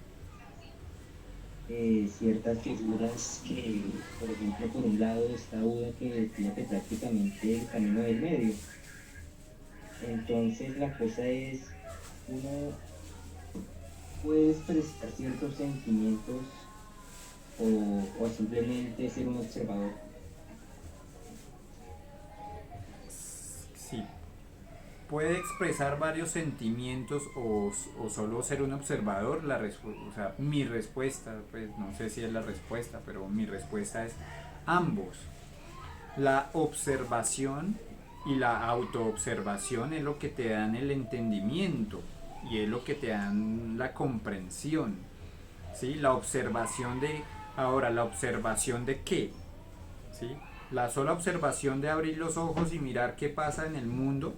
ciertas figuras que, por ejemplo, por un lado está Buda que defiende prácticamente el camino del medio. Entonces la cosa es, uno puede expresar ciertos sentimientos o simplemente ser un observador.
Sí, puede expresar varios sentimientos o solo ser un observador. O sea, mi respuesta, pues no sé si es la respuesta, pero mi respuesta es ambos. La observación y la autoobservación es lo que te dan el entendimiento y es lo que te dan la comprensión. ¿Sí? La observación de qué, ¿sí? La sola observación de abrir los ojos y mirar qué pasa en el mundo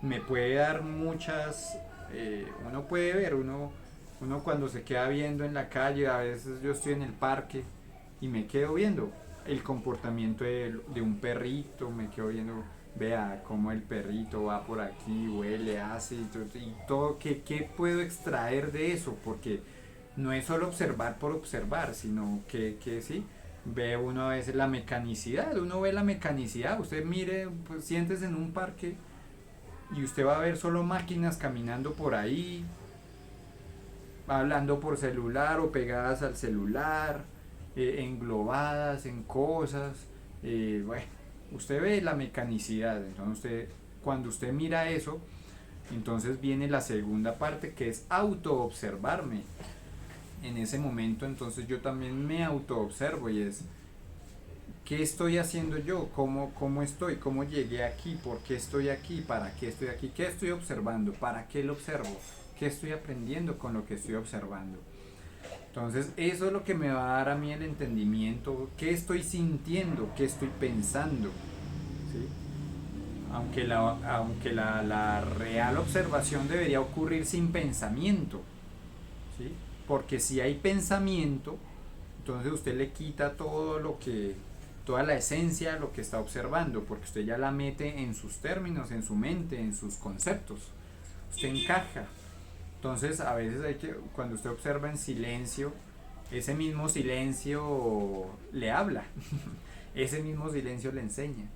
me puede dar muchas, uno puede ver, uno cuando se queda viendo en la calle, a veces yo estoy en el parque y me quedo viendo el comportamiento de un perrito, me quedo viendo, vea cómo el perrito va por aquí, huele, hace y todo, ¿qué puedo extraer de eso? Porque no es solo observar por observar, sino que sí, ve uno a veces la mecanicidad, uno ve la mecanicidad, usted mire, pues siéntese en un parque y usted va a ver solo máquinas caminando por ahí, hablando por celular o pegadas al celular, englobadas en cosas, bueno, usted ve la mecanicidad, entonces cuando usted mira eso, entonces viene la segunda parte que es autoobservarme. En ese momento entonces yo también me autoobservo y es ¿qué estoy haciendo yo? ¿Cómo estoy? ¿Cómo llegué aquí? ¿Por qué estoy aquí? ¿Para qué estoy aquí? ¿Qué estoy observando? ¿Para qué lo observo? ¿Qué estoy aprendiendo con lo que estoy observando? Entonces eso es lo que me va a dar a mí el entendimiento, qué estoy sintiendo, qué estoy pensando. ¿Sí? Aunque la real observación debería ocurrir sin pensamiento. ¿Sí? Porque si hay pensamiento, entonces usted le quita toda la esencia de lo que está observando, porque usted ya la mete en sus términos, en su mente, en sus conceptos. Usted encaja. Entonces a veces cuando usted observa en silencio, ese mismo silencio le habla, ese mismo silencio le enseña.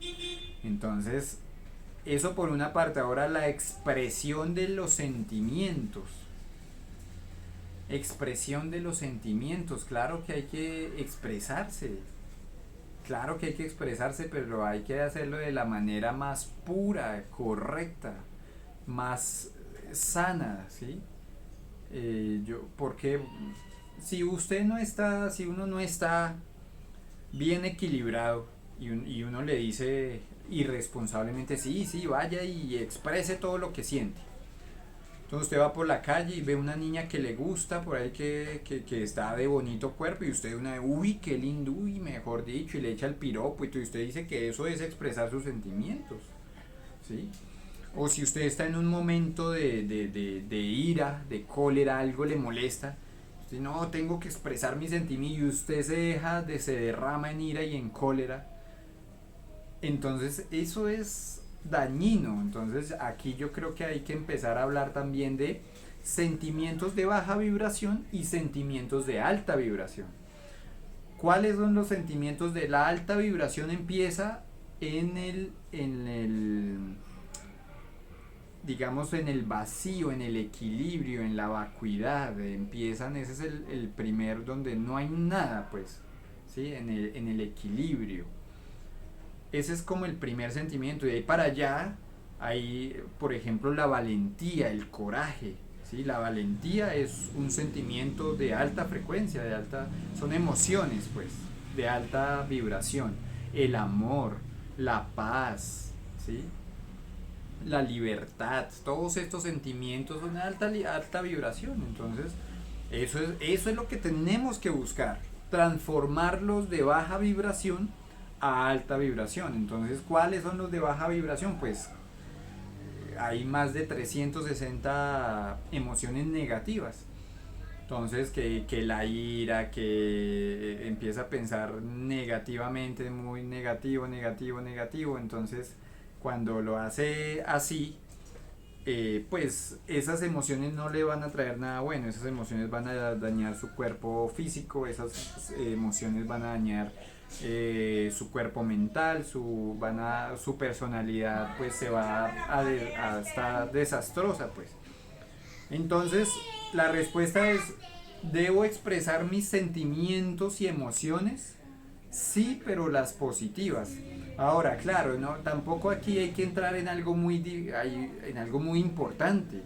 Entonces, eso por una parte. Ahora la expresión de los sentimientos. expresión de los sentimientos. Claro que hay que expresarse, claro que hay que expresarse, pero hay que hacerlo de la manera más pura, correcta, más sana, ¿sí? Porque si uno no está bien equilibrado y uno le dice irresponsablemente, sí, sí, vaya y exprese todo lo que siente. Entonces usted va por la calle y ve una niña que le gusta, por ahí que está de bonito cuerpo y usted una, uy, qué lindo, uy, mejor dicho, y le echa el piropo y usted dice que eso es expresar sus sentimientos, ¿sí? O si usted está en un momento de ira, de cólera, algo le molesta, usted no, tengo que expresar mi sentimiento y usted se derrama en ira y en cólera, entonces eso es dañino. Entonces aquí yo creo que hay que empezar a hablar también de sentimientos de baja vibración y sentimientos de alta vibración. ¿Cuáles son los sentimientos de la alta vibración? Empieza en el digamos en el vacío, en el equilibrio, en la vacuidad, empiezan, ese es el primer donde no hay nada, pues, ¿sí? En el equilibrio. Ese es como el primer sentimiento. Y de ahí para allá hay, por ejemplo, la valentía, el coraje. ¿Sí? La valentía es un sentimiento de alta frecuencia, son emociones, pues, de alta vibración. El amor, la paz, ¿sí? La libertad, todos estos sentimientos son de alta vibración. Entonces, eso es lo que tenemos que buscar, transformarlos de baja vibración a alta vibración. Entonces, ¿cuáles son los de baja vibración? Pues hay más de 360 emociones negativas. Entonces, que la ira, que empieza a pensar negativamente, muy negativo, negativo, negativo. Entonces, cuando lo hace así, pues esas emociones no le van a traer nada bueno, esas emociones van a dañar su cuerpo físico, esas emociones van a dañar su cuerpo mental, su personalidad pues se va a estar desastrosa pues. Entonces la respuesta es, ¿debo expresar mis sentimientos y emociones? Sí, pero las positivas. Ahora, claro, no, tampoco aquí hay que entrar en algo muy importante.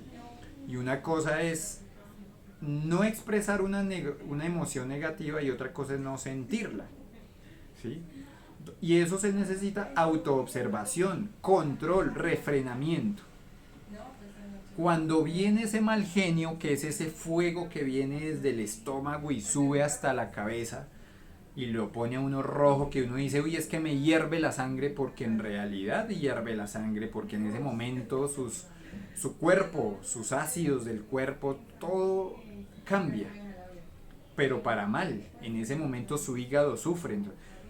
Y una cosa es no expresar una emoción negativa y otra cosa es no sentirla. ¿Sí? Y eso se necesita autoobservación, control, refrenamiento. Cuando viene ese mal genio, que es ese fuego que viene desde el estómago y sube hasta la cabeza, y lo pone a uno rojo, que uno dice, uy, es que me hierve la sangre, porque en realidad hierve la sangre, porque en ese momento su cuerpo, sus ácidos del cuerpo, todo cambia, pero para mal. En ese momento su hígado sufre.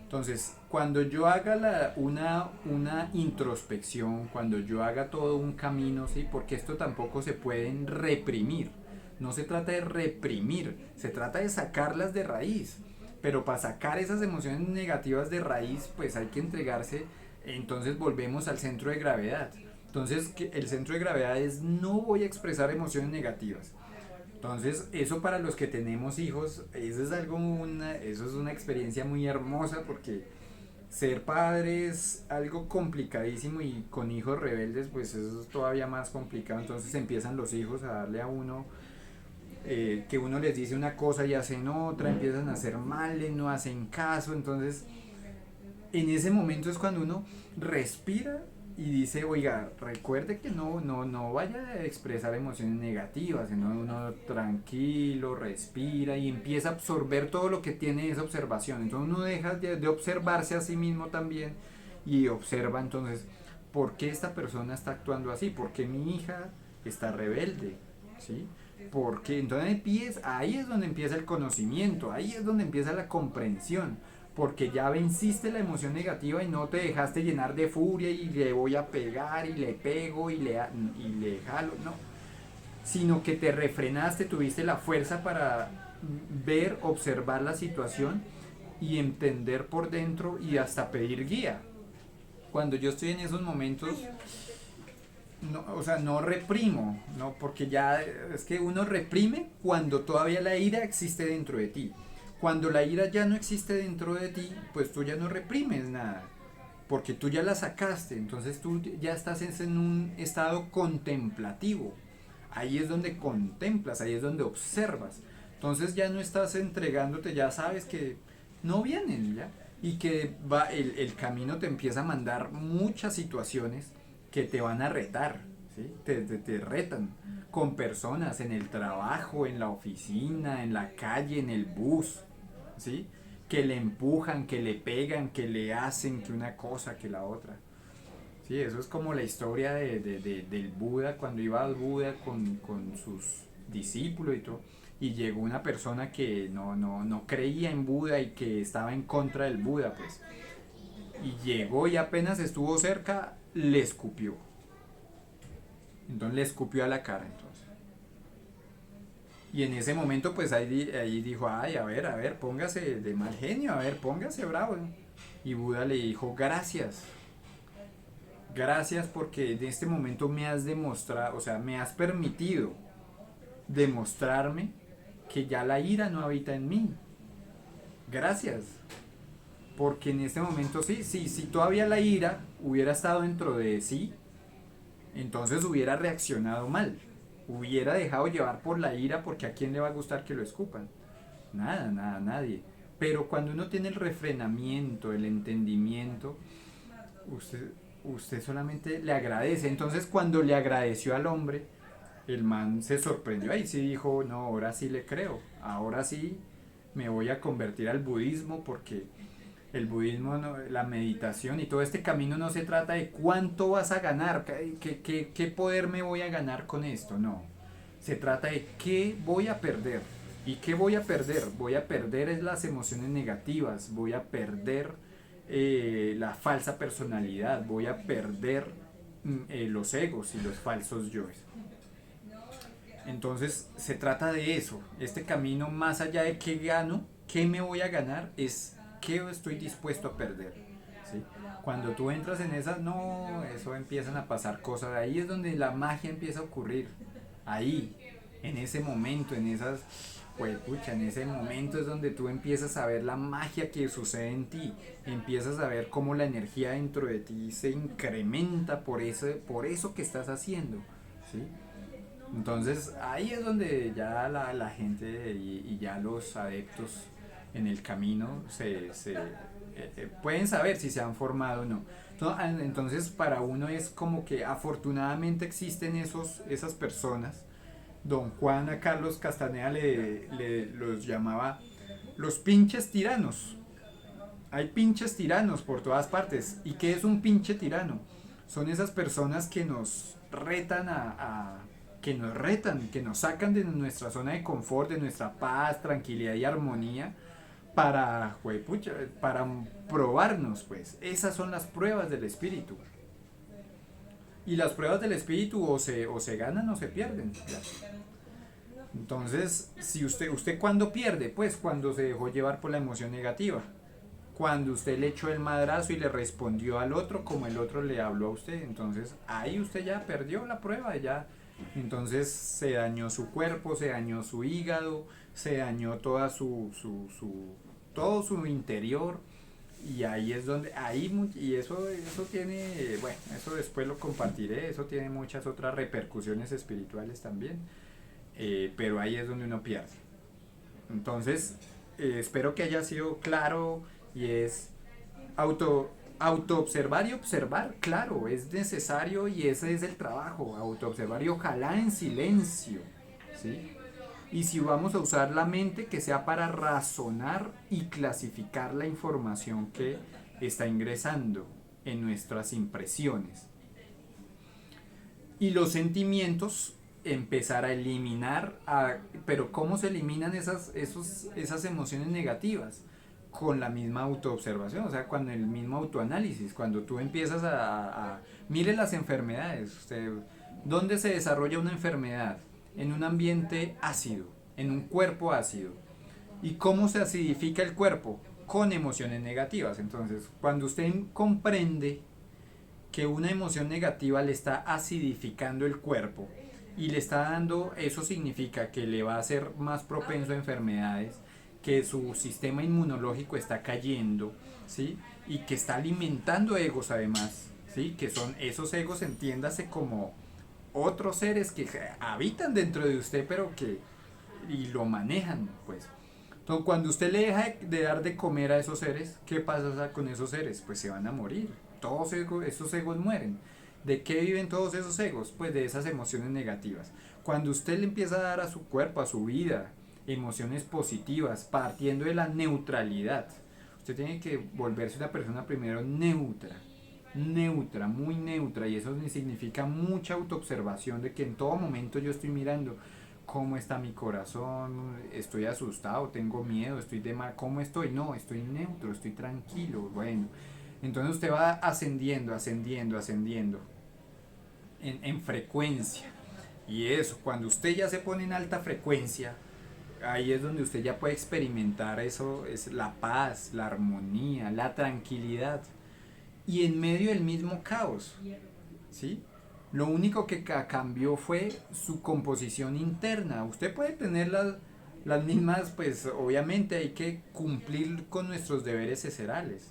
Entonces, cuando yo haga una introspección, cuando yo haga todo un camino, ¿sí? Porque esto tampoco se pueden reprimir. No se trata de reprimir, se trata de sacarlas de raíz. Pero para sacar esas emociones negativas de raíz, pues hay que entregarse. Entonces volvemos al centro de gravedad. Entonces el centro de gravedad es, no voy a expresar emociones negativas. Entonces eso, para los que tenemos hijos, eso es una experiencia muy hermosa, porque ser padre es algo complicadísimo, y con hijos rebeldes pues eso es todavía más complicado. Entonces empiezan los hijos a darle a uno, que uno les dice una cosa y hacen otra, empiezan a hacer mal, no hacen caso. Entonces en ese momento es cuando uno respira y dice, oiga, recuerde que no vaya a expresar emociones negativas, sino uno tranquilo, respira y empieza a absorber todo lo que tiene esa observación. Entonces uno deja de observarse a sí mismo también, y observa entonces, ¿por qué esta persona está actuando así? ¿Por qué mi hija está rebelde? ¿Sí? Porque entonces ahí es donde empieza el conocimiento, ahí es donde empieza la comprensión, porque ya venciste la emoción negativa y no te dejaste llenar de furia y le voy a pegar y le pego y le jalo, no, sino que te refrenaste, tuviste la fuerza para ver, observar la situación y entender por dentro y hasta pedir guía. Cuando yo estoy en esos momentos, no, o sea, no reprimo, no, porque ya es que uno reprime cuando todavía la ira existe dentro de ti. Cuando la ira ya no existe dentro de ti, pues tú ya no reprimes nada, porque tú ya la sacaste, entonces tú ya estás en un estado contemplativo. Ahí es donde contemplas, ahí es donde observas. Entonces ya no estás entregándote, ya sabes que no vienen ya. Y que va, camino te empieza a mandar muchas situaciones que te van a retar, ¿sí? Te retan con personas en el trabajo, en la oficina, en la calle, en el bus, ¿sí? Que le empujan, que le pegan, que le hacen que una cosa, que la otra. Sí, eso es como la historia del Buda, cuando iba al Buda con sus discípulos y todo, y llegó una persona que no creía en Buda y que estaba en contra del Buda, pues. Y llegó y apenas estuvo cerca, le escupió. Entonces le escupió a la cara, entonces. Y en ese momento, pues ahí dijo, ay, a ver, póngase de mal genio, a ver, póngase bravo. Y Buda le dijo, gracias. Gracias porque en este momento me has demostrado, o sea, me has permitido demostrarme que ya la ira no habita en mí. Gracias. Porque en este momento sí, si todavía la ira hubiera estado dentro de sí, entonces hubiera reaccionado mal. Hubiera dejado llevar por la ira porque a quién le va a gustar que lo escupan. Nada, nada, nadie. Pero cuando uno tiene el refrenamiento, el entendimiento, usted, usted solamente le agradece. Entonces cuando le agradeció al hombre, el man se sorprendió. Ahí sí dijo, no, ahora sí le creo. Ahora sí me voy a convertir al budismo porque el budismo, la meditación y todo este camino no se trata de cuánto vas a ganar, qué poder me voy a ganar con esto, no. Se trata de qué voy a perder. ¿Y qué voy a perder? Voy a perder es las emociones negativas, voy a perder la falsa personalidad, voy a perder los egos y los falsos yoes. Entonces se trata de eso, este camino más allá de qué gano, qué me voy a ganar, es qué estoy dispuesto a perder. ¿Sí? Cuando tú entras en esas, no, eso empiezan a pasar cosas, ahí es donde la magia empieza a ocurrir, ahí, en ese momento, en esas, pues pucha, en ese momento es donde tú empiezas a ver la magia que sucede en ti, empiezas a ver cómo la energía dentro de ti se incrementa por eso que estás haciendo, ¿sí? Entonces ahí es donde ya la gente y ya los adeptos en el camino pueden saber si se han formado o no. Entonces para uno es como que afortunadamente existen esas personas. Don Juan a Carlos Castaneda los llamaba los pinches tiranos. Hay pinches tiranos por todas partes. ¿Y qué es un pinche tirano? Son esas personas que nos retan que nos retan, que nos sacan de nuestra zona de confort, de nuestra paz, tranquilidad y armonía para probarnos, pues. Esas son las pruebas del espíritu. Y las pruebas del espíritu o se ganan o se pierden. ¿Ya? Entonces, si usted cuando pierde, pues cuando se dejó llevar por la emoción negativa. Cuando usted le echó el madrazo y le respondió al otro como el otro le habló a usted. Entonces ahí usted ya perdió la prueba, ya. Entonces se dañó su cuerpo, se dañó su hígado, se dañó toda todo su interior. Y ahí es donde, y eso tiene, bueno, eso después lo compartiré, eso tiene muchas otras repercusiones espirituales también. Pero ahí es donde uno pierde. Entonces, espero que haya sido claro y es autoobservar y observar, claro, es necesario y ese es el trabajo, autoobservar y ojalá en silencio, ¿sí? Y si vamos a usar la mente, que sea para razonar y clasificar la información que está ingresando en nuestras impresiones. Y los sentimientos empezar a eliminar, pero ¿cómo se eliminan esas emociones negativas? Con la misma autoobservación, o sea, con el mismo autoanálisis, cuando tú empiezas mire las enfermedades, ¿dónde se desarrolla una enfermedad? En un ambiente ácido, en un cuerpo ácido. ¿Y cómo se acidifica el cuerpo? Con emociones negativas. Entonces, cuando usted comprende que una emoción negativa le está acidificando el cuerpo y le está dando, eso significa que le va a hacer más propenso a enfermedades, que su sistema inmunológico está cayendo, ¿sí? Y que está alimentando egos además, ¿sí? Que son esos egos, entiéndase como otros seres que habitan dentro de usted, pero que y lo manejan, pues. Entonces, cuando usted le deja de dar de comer a esos seres, ¿qué pasa con esos seres? Pues se van a morir. Todos esos egos mueren. ¿De qué viven todos esos egos? Pues de esas emociones negativas. Cuando usted le empieza a dar a su cuerpo, a su vida, emociones positivas, partiendo de la neutralidad, usted tiene que volverse una persona primero neutra, neutra, muy neutra, y eso significa mucha autoobservación de que en todo momento yo estoy mirando cómo está mi corazón, estoy asustado, tengo miedo, estoy de mal, cómo estoy, no, estoy neutro, estoy tranquilo, bueno, entonces usted va ascendiendo, ascendiendo, ascendiendo en frecuencia, y eso, cuando usted ya se pone en alta frecuencia, ahí es donde usted ya puede experimentar eso, es la paz, la armonía, la tranquilidad, y en medio del mismo caos, ¿sí? Lo único que cambió fue su composición interna. Usted puede tener las mismas, pues obviamente hay que cumplir con nuestros deberes eserales.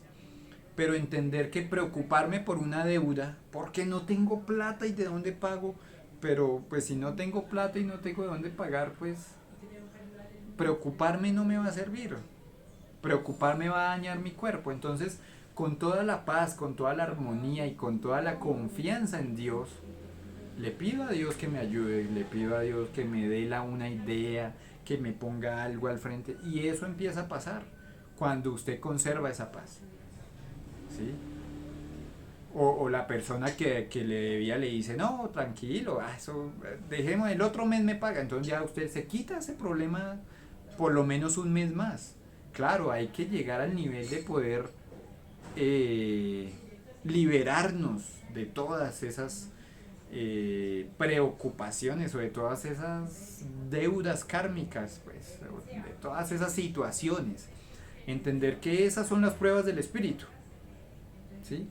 Pero entender que preocuparme por una deuda, porque no tengo plata y de dónde pago, pero pues si no tengo plata y no tengo de dónde pagar, pues preocuparme no me va a servir. Preocuparme va a dañar mi cuerpo. Entonces, con toda la paz, con toda la armonía y con toda la confianza en Dios, le pido a Dios que me ayude, le pido a Dios que me dé una idea, que me ponga algo al frente. Y eso empieza a pasar cuando usted conserva esa paz. ¿Sí? O la persona que le debía le dice, no, tranquilo, eso, dejemos, el otro mes me paga. Entonces ya usted se quita ese problema por lo menos un mes más. Claro, hay que llegar al nivel de poder eh, liberarnos de todas esas preocupaciones o de todas esas deudas kármicas, pues, de todas esas situaciones. Entender que esas son las pruebas del espíritu, ¿sí?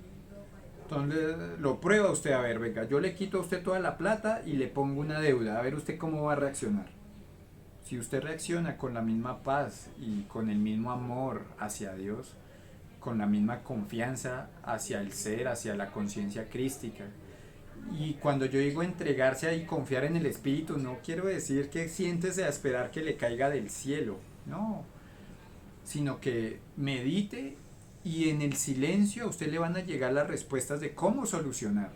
Entonces lo prueba usted, a ver, venga, yo le quito a usted toda la plata y le pongo una deuda, a ver usted cómo va a reaccionar. Si usted reacciona con la misma paz y con el mismo amor hacia Dios, con la misma confianza hacia el ser, hacia la conciencia crística, y cuando yo digo entregarse y confiar en el espíritu, no quiero decir que siéntese a esperar que le caiga del cielo, no, sino que medite y en el silencio a usted le van a llegar las respuestas de cómo solucionar,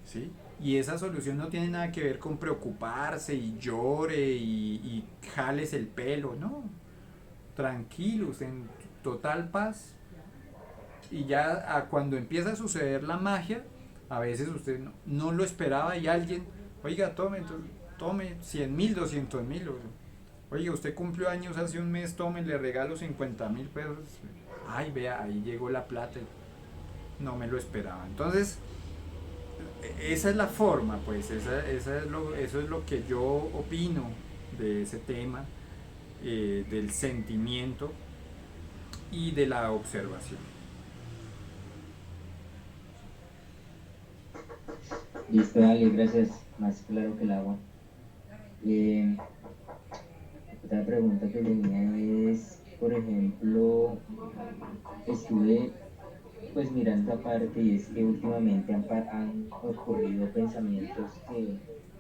¿sí? Y esa solución no tiene nada que ver con preocuparse y llore y jales el pelo, no, tranquilos, en total paz, y ya cuando empieza a suceder la magia, a veces usted no lo esperaba y alguien, oiga, tome 100.000, 200.000, oiga, usted cumplió años hace un mes, tome, le regalo 50.000 pesos, ay, vea, ahí llegó la plata, no me lo esperaba. Entonces, esa es la forma, pues, eso es lo que yo opino de ese tema, del sentimiento y de la observación.
Listo, dale, gracias. Más claro que el agua. Eh, Otra pregunta que tenía es, por ejemplo, estuve pues mirando aparte y es que últimamente han ocurrido pensamientos que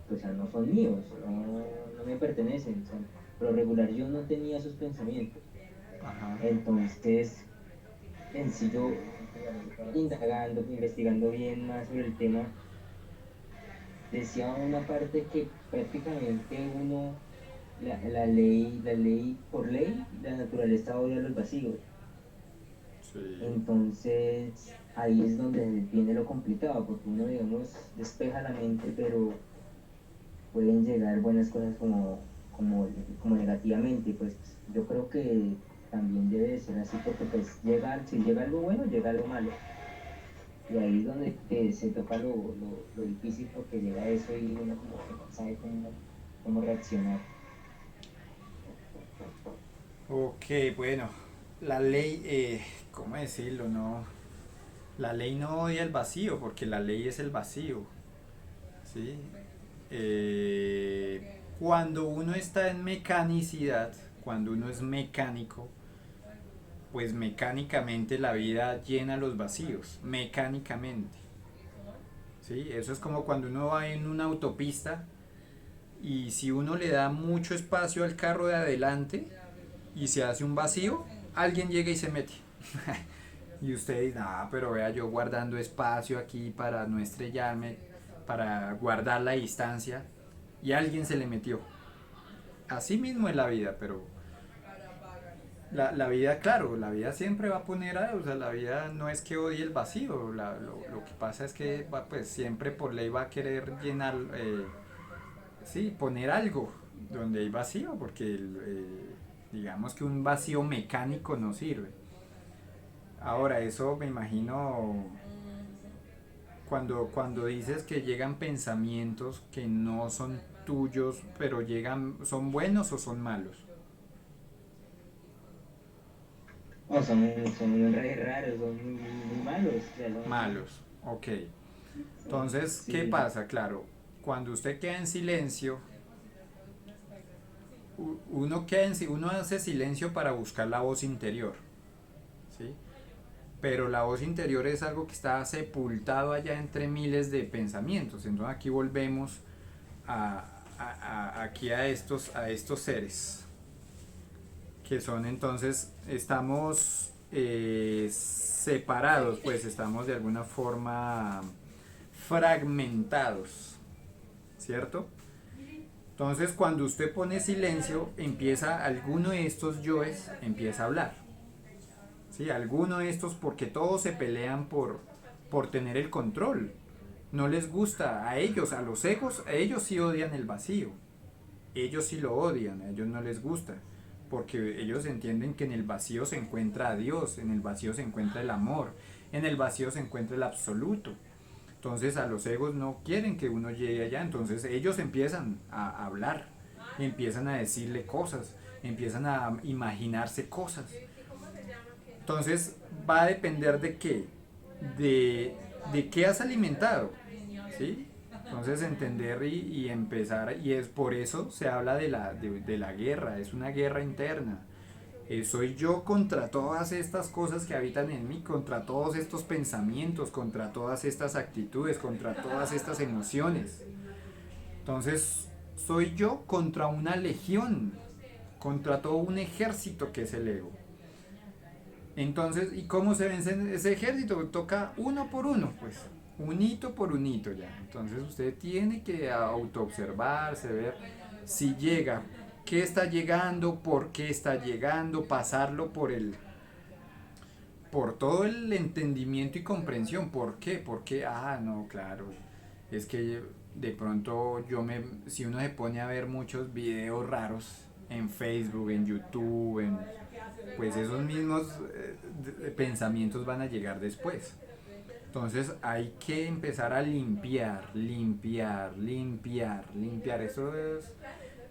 pues no son míos, no me pertenecen, pero regular yo no tenía esos pensamientos.
Ajá.
Entonces, en sí yo indagando, investigando bien más sobre el tema, decía una parte que prácticamente uno, por ley, la naturaleza odia los vacíos.
Sí.
Entonces, ahí es donde viene lo complicado, porque uno, digamos, despeja la mente, pero pueden llegar buenas cosas como negativamente. Pues yo creo que también debe de ser así, porque pues si llega algo bueno, llega algo malo. Y ahí es donde se toca lo difícil, porque llega eso y uno como que no sabe cómo reaccionar.
Ok, bueno, la ley, ¿cómo decirlo? No. La ley no odia el vacío, porque la ley es el vacío, ¿sí? Cuando uno está en mecanicidad, cuando uno es mecánico, pues mecánicamente la vida llena los vacíos, mecánicamente, ¿sí? Eso es como cuando uno va en una autopista y si uno le da mucho espacio al carro de adelante y se hace un vacío, alguien llega y se mete. Y usted dice, ah, pero vea yo guardando espacio aquí para no estrellarme, para guardar la distancia, y alguien se le metió. Así mismo es la vida, pero la vida, claro, la vida siempre va a poner algo, o sea, la vida no es que odie el vacío, lo que pasa es que va, pues siempre por ley va a querer llenar, sí, poner algo donde hay vacío, porque digamos que un vacío mecánico no sirve. Ahora, eso me imagino cuando dices que llegan pensamientos que no son tuyos, pero llegan, ¿son buenos o son malos?
No, son re raros, son muy malos, o sea,
Malos, ok. Entonces, ¿qué
sí,
pasa? Claro, cuando usted queda en silencio, uno hace silencio para buscar la voz interior, ¿sí? Pero la voz interior es algo que está sepultado allá entre miles de pensamientos. Entonces aquí volvemos aquí a estos seres, que son entonces, estamos separados, pues estamos de alguna forma fragmentados, ¿cierto? Entonces cuando usted pone silencio, empieza alguno de estos yoes, empieza a hablar. ¿Sí? Alguno de estos, porque todos se pelean por tener el control. No les gusta a ellos, a los egos, a ellos sí odian el vacío. Ellos sí lo odian, a ellos no les gusta. Porque ellos entienden que en el vacío se encuentra a Dios, en el vacío se encuentra el amor, en el vacío se encuentra el absoluto. Entonces a los egos no quieren que uno llegue allá, entonces ellos empiezan a hablar, empiezan a decirle cosas, empiezan a imaginarse cosas. Entonces va a depender de qué, de qué has alimentado, ¿sí? Entonces entender y empezar, y es por eso se habla de la guerra, es una guerra interna. Soy yo contra todas estas cosas que habitan en mí, contra todos estos pensamientos, contra todas estas actitudes, contra todas estas emociones. Entonces soy yo contra una legión, contra todo un ejército que es el ego. Entonces, ¿y cómo se vence ese ejército? Toca uno por uno, pues, un hito por un hito ya. Entonces usted tiene que autoobservarse, ver si llega, qué está llegando, por qué está llegando, pasarlo por todo el entendimiento y comprensión. ¿Por qué? Porque, ah, no, claro, es que de pronto si uno se pone a ver muchos videos raros en Facebook, en YouTube, pues esos mismos pensamientos van a llegar después. Entonces hay que empezar a limpiar, limpiar, limpiar, limpiar. Eso es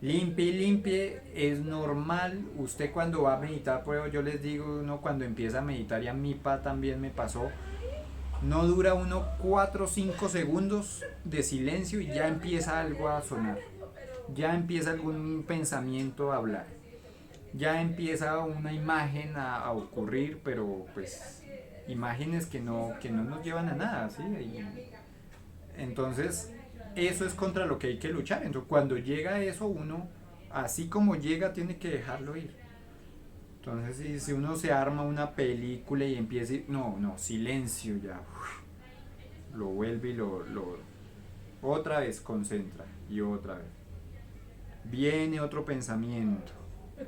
limpie y limpie, es normal. Usted cuando va a meditar, pues yo les digo, uno cuando empieza a meditar, y a mí también me pasó, no dura uno 4 o 5 segundos de silencio y ya empieza algo a sonar. Ya empieza algún pensamiento a hablar. Ya empieza una imagen a ocurrir, pero pues imágenes que no nos llevan a nada, ¿sí? Entonces, eso es contra lo que hay que luchar. Entonces, cuando llega eso, uno, así como llega, tiene que dejarlo ir. Entonces, si uno se arma una película y empieza, no, no, silencio ya, lo vuelve y otra vez concentra y otra vez. Viene otro pensamiento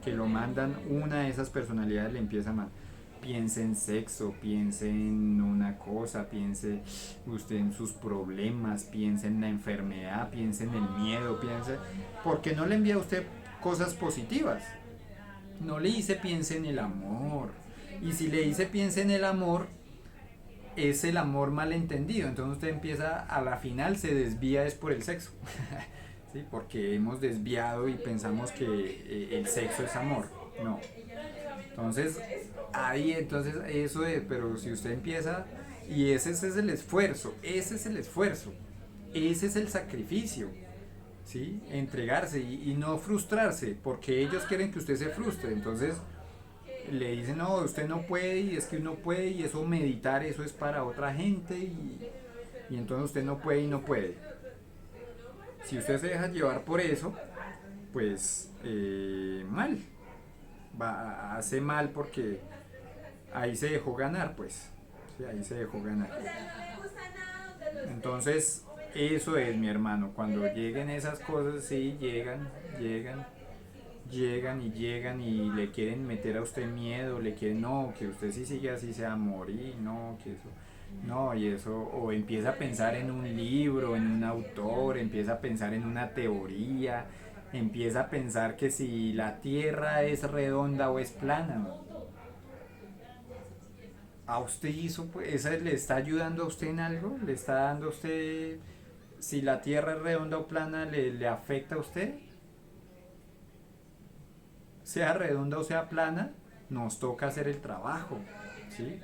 que lo mandan, una de esas personalidades le empieza a mandar. Piense en sexo, piense en una cosa, piense usted en sus problemas, piense en la enfermedad, piense en el miedo, piense... Porque no le envía a usted cosas positivas. No le dice piense en el amor. Y si le dice piense en el amor, es el amor malentendido. Entonces usted empieza, a la final se desvía es por el sexo. ¿Sí? Porque hemos desviado y pensamos que el sexo es amor. No. Entonces, ahí, entonces, eso es, pero si usted empieza Y ese es el esfuerzo, ese es el sacrificio, ¿sí? Entregarse y no frustrarse, porque ellos quieren que usted se frustre. Entonces le dicen, no, usted no puede, y es que uno puede, y eso meditar, eso es para otra gente, y entonces usted no puede y no puede. Si usted se deja llevar por eso, pues mal, hace mal porque ahí se dejó ganar, pues, sí, ahí se dejó ganar. Entonces, eso es, mi hermano, cuando lleguen esas cosas, sí, llegan y le quieren meter a usted miedo, le quieren, no, que usted si sigue así se va a morir, no, que eso, no, y eso, o empieza a pensar en un libro, en un autor, empieza a pensar en una teoría, empieza a pensar que si la tierra es redonda o es plana. ¿A usted hizo, pues, esa le está ayudando a usted en algo? ¿Le está dando a usted, si la tierra es redonda o plana, le afecta a usted? Sea redonda o sea plana, nos toca hacer el trabajo, ¿sí?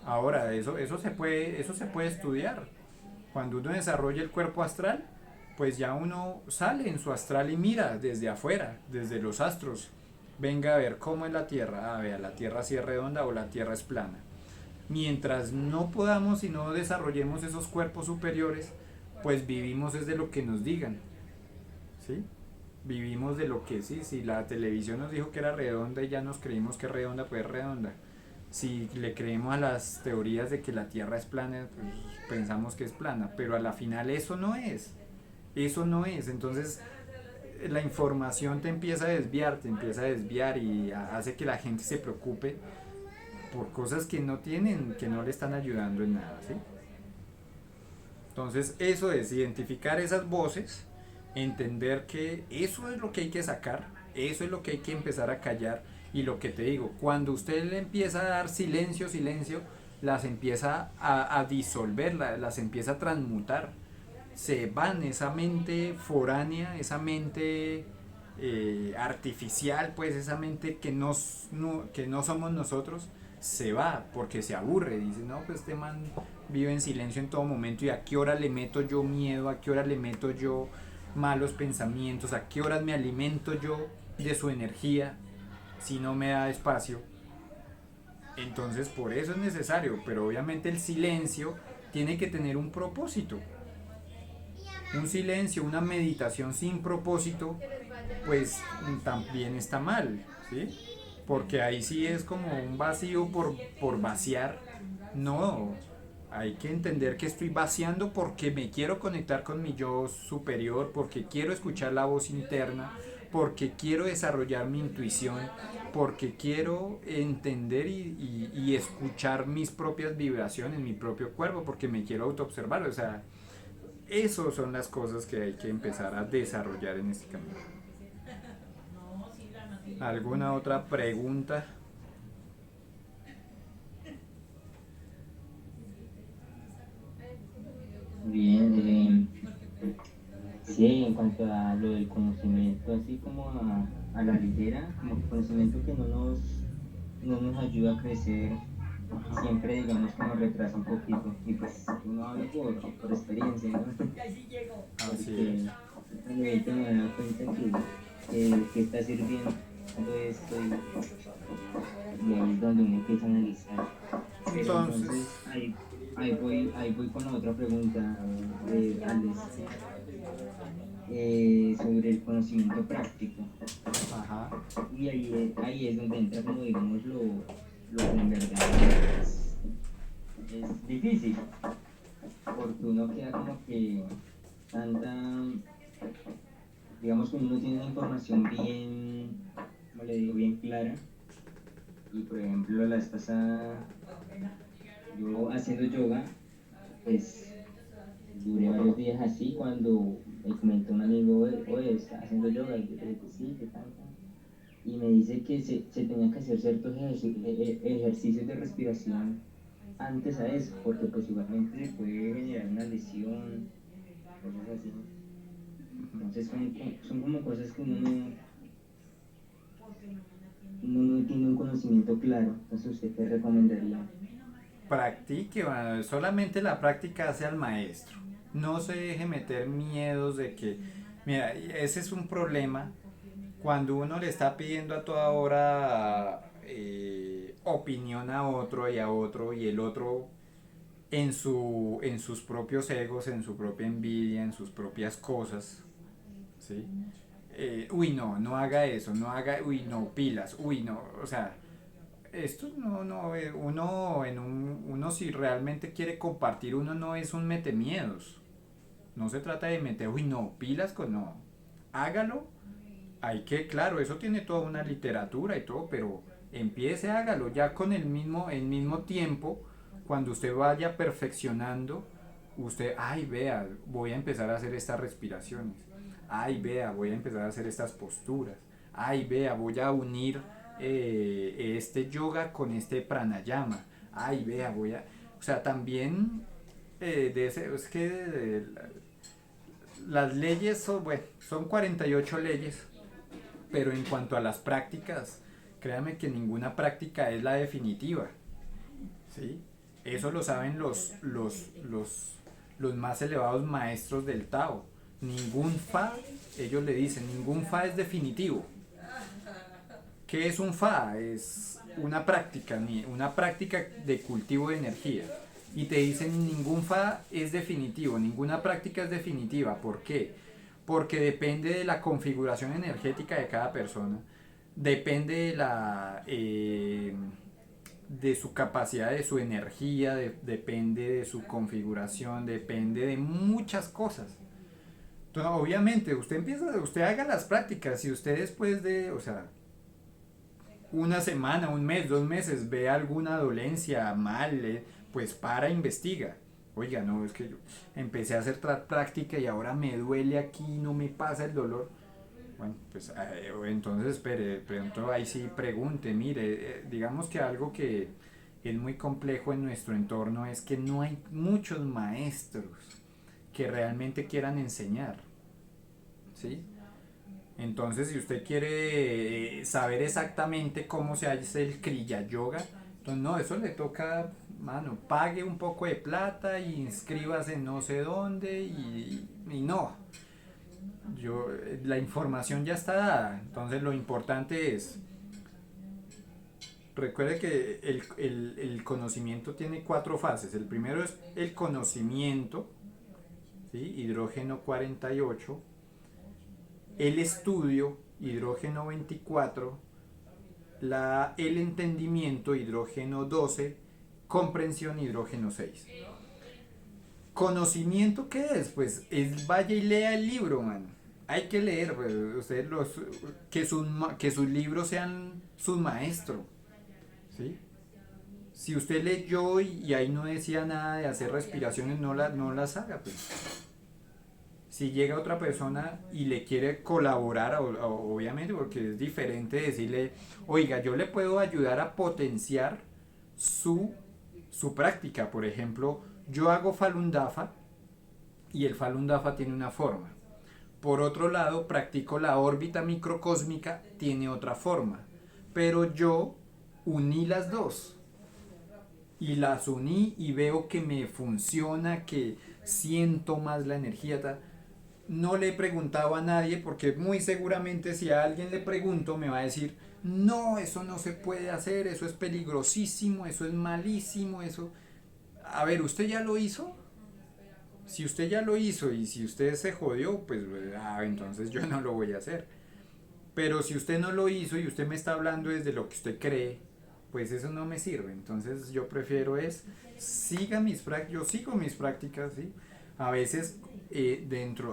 Ahora, eso se puede estudiar. Cuando uno desarrolla el cuerpo astral, pues ya uno sale en su astral y mira desde afuera, desde los astros. Venga a ver cómo es la Tierra. Ah, vea, la Tierra si es redonda o la Tierra es plana. Mientras no podamos y no desarrollemos esos cuerpos superiores, pues vivimos desde lo que nos digan, ¿sí? Vivimos de lo que sí, si la televisión nos dijo que era redonda y ya nos creímos que es redonda, pues es redonda. Si le creemos a las teorías de que la Tierra es plana, pues pensamos que es plana, pero a la final eso no es. Entonces la información te empieza a desviar y hace que la gente se preocupe por cosas que no tienen, que no le están ayudando en nada, ¿sí? Entonces eso es identificar esas voces, entender que eso es lo que hay que sacar, eso es lo que hay que empezar a callar. Y lo que te digo, cuando usted le empieza a dar silencio, las empieza a disolver, las empieza a transmutar. Se van esa mente foránea, esa mente artificial, pues esa mente que no somos nosotros, se va porque se aburre. Dice, no, pues este man vive en silencio en todo momento, y a qué hora le meto yo miedo, a qué hora le meto yo malos pensamientos, a qué horas me alimento yo de su energía si no me da espacio. Entonces por eso es necesario, pero obviamente el silencio tiene que tener un propósito. Un silencio, una meditación sin propósito, pues también está mal, ¿sí? Porque ahí sí es como un vacío por vaciar. No, hay que entender que estoy vaciando porque me quiero conectar con mi yo superior, porque quiero escuchar la voz interna, porque quiero desarrollar mi intuición, porque quiero entender y escuchar mis propias vibraciones, mi propio cuerpo, porque me quiero autoobservar. O sea, esas son las cosas que hay que empezar a desarrollar en este camino. ¿Alguna otra pregunta?
Bien, sí, en cuanto a lo del conocimiento, así como a la ligera, como que conocimiento que no nos ayuda a crecer, siempre digamos que nos retrasa un poquito. Y pues uno habla por experiencia, ¿no?
Así
Porque
es.
realmente me he dado cuenta que está sirviendo todo esto y ahí es donde uno empieza a analizar. Pero
Entonces,
entonces ahí voy con la otra pregunta, Alex, sobre el conocimiento práctico.
ajá,
Y ahí es donde entra como digamos lo que en verdad es difícil, porque uno queda como que tanta, digamos que uno tiene una información bien, como le digo, bien clara. Y por ejemplo, la vez pasada, yo haciendo yoga, pues duré varios días así cuando me comentó un amigo, oye, ¿estás haciendo yoga? Y yo le dije que sí, que tal, tal. Y me dice que se tenía que hacer ciertos ejercicios de respiración antes a eso, porque pues igualmente se puede generar una lesión, cosas así. Entonces son como cosas que uno no tiene un conocimiento claro. Entonces, ¿usted qué recomendaría?
practique, solamente la práctica hace al maestro. No se deje meter miedos de que, mira, ese es un problema cuando uno le está pidiendo a toda hora opinión a otro y a otro y el otro en sus propios egos, en su propia envidia, en sus propias cosas, ¿sí? Uy, no, no haga eso, no haga, uy, no, pilas, uy, no, o sea, esto no, uno si realmente quiere compartir, uno no es un metemiedos, no se trata de meter, uy, no, pilas con no, hágalo, hay que, claro, eso tiene toda una literatura y todo, pero empiece, hágalo, ya con el mismo tiempo, cuando usted vaya perfeccionando, usted, ay, vea, voy a empezar a hacer estas respiraciones, ay, vea, voy a empezar a hacer estas posturas, ay, vea, voy a unir este yoga con este pranayama, ay, vea, voy a, o sea, también es que las leyes son, bueno, son 48 leyes, pero en cuanto a las prácticas, créame que ninguna práctica es la definitiva, ¿sí? Eso lo saben los más elevados maestros del Tao. Ningún fa, ellos le dicen, ningún fa es definitivo. ¿Qué es un fa? Es una práctica de cultivo de energía. Y te dicen ningún fa es definitivo, ninguna práctica es definitiva. ¿Por qué? Porque depende de la configuración energética de cada persona, depende de su capacidad, de su energía, depende de su configuración, depende de muchas cosas. Entonces, obviamente, usted haga las prácticas y usted después de, o sea, una semana, un mes, 2 meses, ve alguna dolencia mal, pues para, investiga. Oiga, no, es que yo empecé a hacer práctica y ahora me duele aquí, no me pasa el dolor. Bueno, pues entonces espere, pronto ahí sí pregunte, mire, digamos que algo que es muy complejo en nuestro entorno es que no hay muchos maestros que realmente quieran enseñar, ¿sí? Entonces, si usted quiere saber exactamente cómo se hace el Kriya Yoga, entonces no, eso le toca, mano, pague un poco de plata y inscríbase en no sé dónde y no. La información ya está dada, entonces lo importante es, recuerde que el conocimiento tiene 4 fases. El primero es el conocimiento, ¿sí? Hidrógeno 48, el estudio, hidrógeno 24, el entendimiento, hidrógeno 12, comprensión, hidrógeno 6. ¿Conocimiento qué es? Pues es vaya y lea el libro, man. Hay que leer, pues, ustedes que sus libros sean sus maestros, ¿sí? Si usted leyó y ahí no decía nada de hacer respiraciones, no las haga, pues. Si llega otra persona y le quiere colaborar, obviamente, porque es diferente decirle, oiga, yo le puedo ayudar a potenciar su, su práctica. Por ejemplo, yo hago Falun Dafa y el Falun Dafa tiene una forma. Por otro lado, practico la órbita microcósmica, tiene otra forma. Pero yo uní las dos. Y las uní y veo que me funciona, que siento más la energía. No le he preguntado a nadie porque muy seguramente si a alguien le pregunto me va a decir, no, eso no se puede hacer, eso es peligrosísimo, eso es malísimo, eso... A ver, ¿usted ya lo hizo? Si usted ya lo hizo y si usted se jodió, pues entonces yo no lo voy a hacer. Pero si usted no lo hizo y usted me está hablando desde lo que usted cree, pues eso no me sirve. Entonces yo prefiero yo sigo mis prácticas, ¿sí? A veces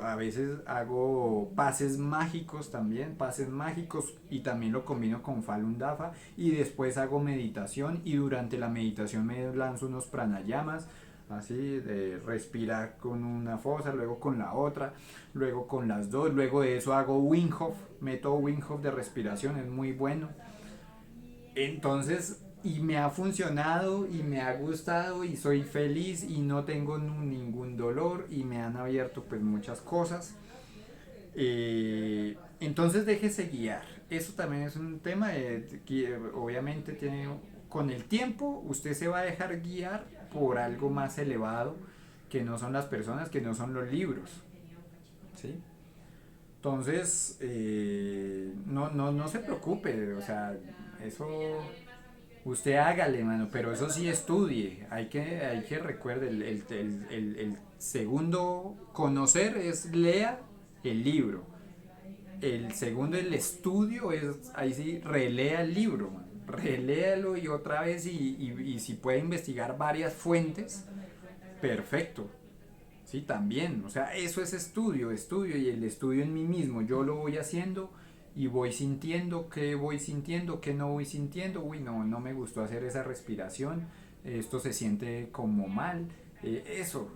a veces hago pases mágicos también, pases mágicos y también lo combino con Falun Dafa y después hago meditación y durante la meditación me lanzo unos pranayamas, así, respirar con una fosa, luego con la otra, luego con las dos, luego de eso hago Wim Hof, método Wim Hof de respiración, es muy bueno. Entonces, y me ha funcionado y me ha gustado y soy feliz y no tengo ningún dolor y me han abierto pues muchas cosas. Entonces déjese guiar. Eso también es un tema que obviamente tiene con el tiempo usted se va a dejar guiar por algo más elevado, que no son las personas, que no son los libros, ¿sí? Entonces, no se preocupe, o sea, eso usted hágale, mano, pero eso sí estudie, hay que recuerde, el segundo conocer es lea el libro, el segundo el estudio es, ahí sí, relea el libro, man, reléalo y otra vez y si puede investigar varias fuentes, perfecto. Sí, también, o sea, eso es estudio y el estudio en mí mismo, yo lo voy haciendo y voy sintiendo, qué no voy sintiendo, uy, no me gustó hacer esa respiración, esto se siente como mal, eso,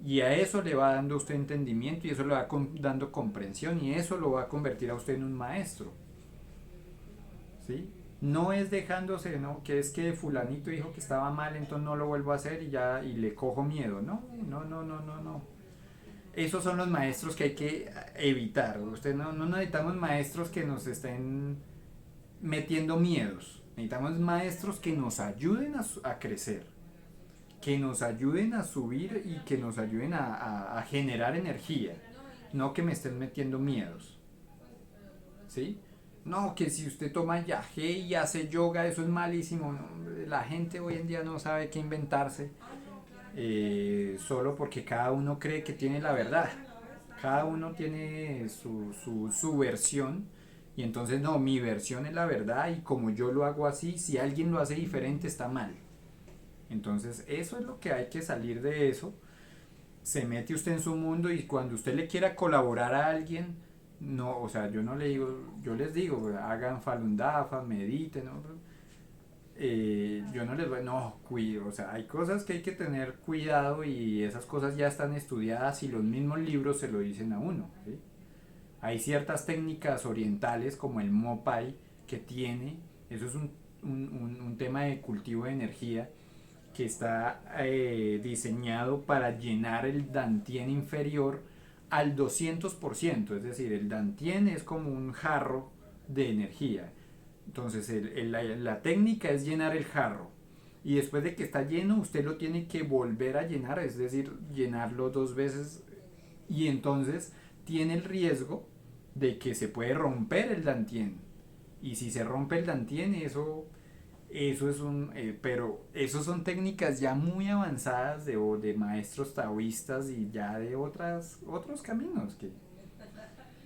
y a eso le va dando usted entendimiento y eso le va dando comprensión y eso lo va a convertir a usted en un maestro, ¿sí? No es dejándose, ¿no? Que es que fulanito dijo que estaba mal, entonces no lo vuelvo a hacer y ya y le cojo miedo. No. Esos son los maestros que hay que evitar. Usted no necesitamos maestros que nos estén metiendo miedos. Necesitamos maestros que nos ayuden a crecer, que nos ayuden a subir y que nos ayuden a generar energía. No que me estén metiendo miedos. ¿Sí? No, que si usted toma yagé y hace yoga, eso es malísimo. No, la gente hoy en día no sabe qué inventarse, solo porque cada uno cree que tiene la verdad. Cada uno tiene su versión y entonces no, mi versión es la verdad y como yo lo hago así, si alguien lo hace diferente está mal. Entonces eso es lo que hay que salir de eso. Se mete usted en su mundo y cuando usted le quiera colaborar a alguien, no, o sea, yo no le digo, yo les digo, hagan Falun Dafa, mediten, ¿no? Yo no les voy, no, cuido, o sea, hay cosas que hay que tener cuidado y esas cosas ya están estudiadas y los mismos libros se lo dicen a uno, ¿sí? Hay ciertas técnicas orientales como el Mopai que tiene, eso es un tema de cultivo de energía que está diseñado para llenar el dantien inferior al 200%, es decir, el dantien es como un jarro de energía. Entonces la técnica es llenar el jarro y después de que está lleno usted lo tiene que volver a llenar, es decir, llenarlo dos veces y entonces tiene el riesgo de que se puede romper el dantien y si se rompe el dantien eso es pero eso son técnicas ya muy avanzadas de maestros taoístas y ya de otros caminos que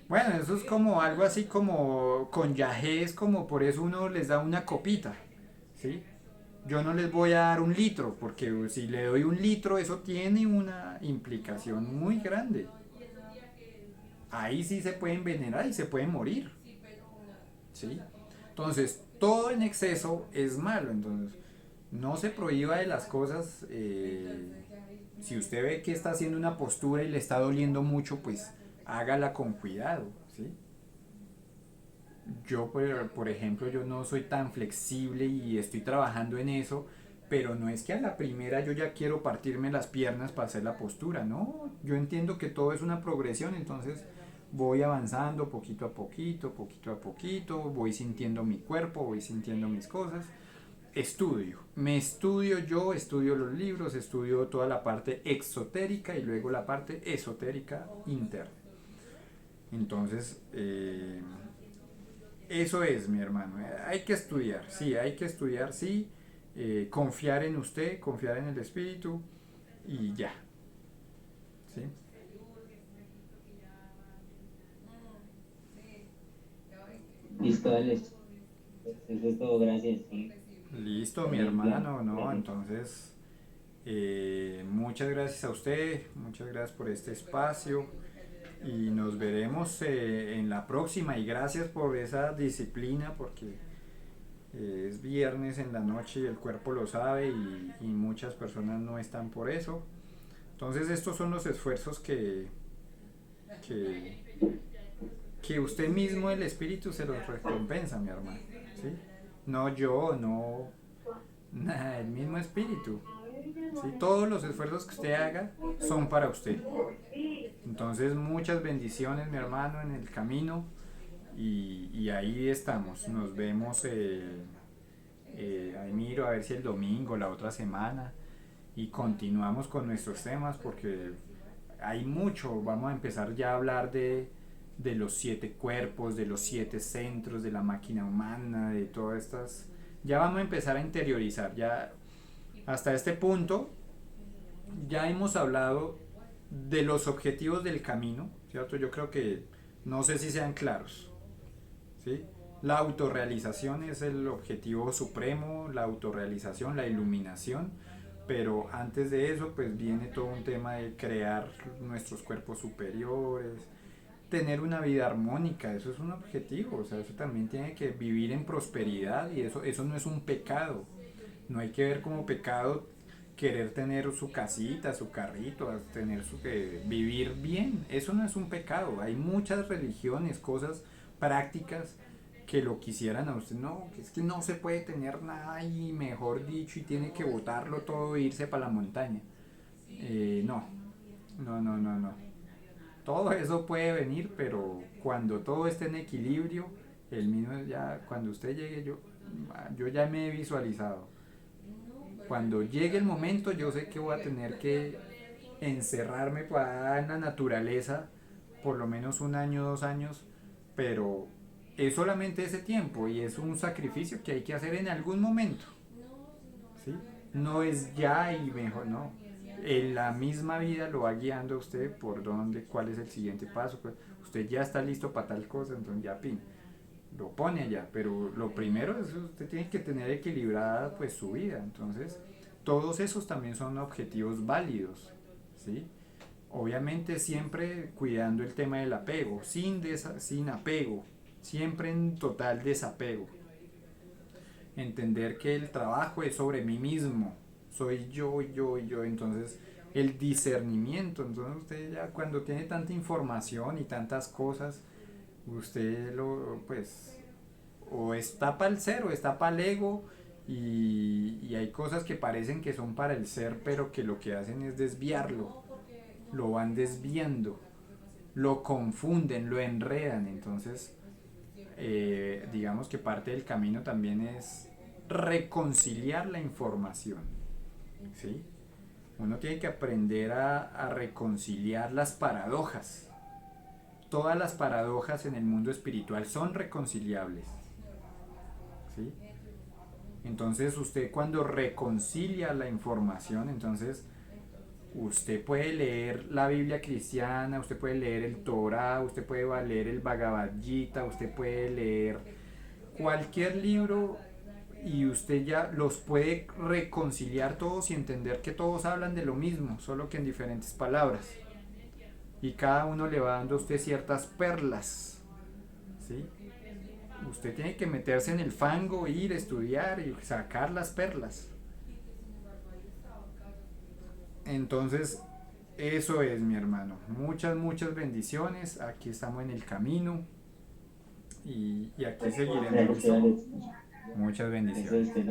bueno, eso es como algo así como con yagé, es como por eso uno les da una copita, ¿sí? Yo no les voy a dar un litro, porque si le doy un litro, eso tiene una implicación muy grande. Ahí sí se puede envenenar y se puede morir, ¿sí? Entonces, todo en exceso es malo, entonces no se prohíba de las cosas. Si usted ve que está haciendo una postura y le está doliendo mucho, pues hágala con cuidado, ¿sí? Yo, por ejemplo, yo no soy tan flexible y estoy trabajando en eso, pero no es que a la primera yo ya quiero partirme las piernas para hacer la postura, no, yo entiendo que todo es una progresión, entonces voy avanzando poquito a poquito, voy sintiendo mi cuerpo, voy sintiendo mis cosas, me estudio yo, estudio los libros, estudio toda la parte exotérica y luego la parte esotérica interna. Entonces, eso es, mi hermano. Hay que estudiar, sí, hay que estudiar, sí. Confiar en usted, confiar en el espíritu y ya. ¿Sí?
Listo, Alex. Eso es todo, gracias. Sí.
Listo, mi
Buen plan,
hermano, ¿no?
gracias.
Entonces, muchas gracias a usted, muchas gracias por este espacio y nos veremos en la próxima y gracias por esa disciplina porque es viernes en la noche y el cuerpo lo sabe y muchas personas no están por eso. Entonces estos son los esfuerzos que, que usted mismo, el espíritu, se los recompensa, mi hermano. ¿Sí? No yo, no nada, el mismo espíritu. ¿Sí? Todos los esfuerzos que usted haga son para usted. Entonces muchas bendiciones, mi hermano, en el camino y ahí estamos. Nos vemos ahí miro a ver si el domingo, la otra semana, y continuamos con nuestros temas porque hay mucho. Vamos a empezar ya a hablar de los 7 cuerpos, de los 7 centros, de la máquina humana, de todas estas. Ya vamos a empezar a interiorizar. Ya hasta este punto ya hemos hablado de los objetivos del camino, ¿cierto? Yo creo que no sé si sean claros, ¿sí? La autorrealización es el objetivo supremo, la autorrealización, la iluminación, pero antes de eso pues viene todo un tema de crear nuestros cuerpos superiores, tener una vida armónica, eso es un objetivo, o sea, eso también tiene que vivir en prosperidad y eso no es un pecado, no hay que ver como pecado querer tener su casita, su carrito, tener vivir bien, eso no es un pecado, hay muchas religiones, cosas prácticas que lo quisieran a usted, no, que es que no se puede tener nada y mejor dicho y tiene que botarlo todo e irse para la montaña. No, no, no, no, no. Todo eso puede venir, pero cuando todo esté en equilibrio, el mismo ya, cuando usted llegue, yo ya me he visualizado. Cuando llegue el momento, yo sé que voy a tener que encerrarme en la naturaleza, por lo menos 1 año, 2 años, pero es solamente ese tiempo y es un sacrificio que hay que hacer en algún momento, ¿sí? No es ya y mejor, no. En la misma vida lo va guiando a usted por dónde, cuál es el siguiente paso. Pues usted ya está listo para tal cosa, entonces ya pin, lo pone allá. Pero lo primero es usted tiene que tener equilibrada pues su vida. Entonces todos esos también son objetivos válidos, ¿sí? Obviamente siempre cuidando el tema del apego, sin apego, siempre en total desapego. Entender que el trabajo es sobre mí mismo, soy yo, yo y yo, entonces el discernimiento, entonces usted ya cuando tiene tanta información y tantas cosas, usted lo pues o está para el ser o está para el ego y hay cosas que parecen que son para el ser pero que lo que hacen es desviarlo, lo van desviando, lo confunden, lo enredan, entonces digamos que parte del camino también es reconciliar la información, ¿sí? Uno tiene que aprender a reconciliar las paradojas. Todas las paradojas en el mundo espiritual son reconciliables, ¿sí? Entonces usted cuando reconcilia la información, entonces usted puede leer la Biblia cristiana, usted puede leer el Torah, usted puede leer el Bhagavad Gita, usted puede leer cualquier libro y usted ya los puede reconciliar todos y entender que todos hablan de lo mismo, solo que en diferentes palabras. Y cada uno le va dando a usted ciertas perlas, ¿sí? Usted tiene que meterse en el fango, ir a estudiar y sacar las perlas. Entonces, eso es, mi hermano. Muchas, muchas bendiciones. Aquí estamos en el camino y aquí seguiremos.
Dale, dale.
Muchas
Eso
bendiciones.
es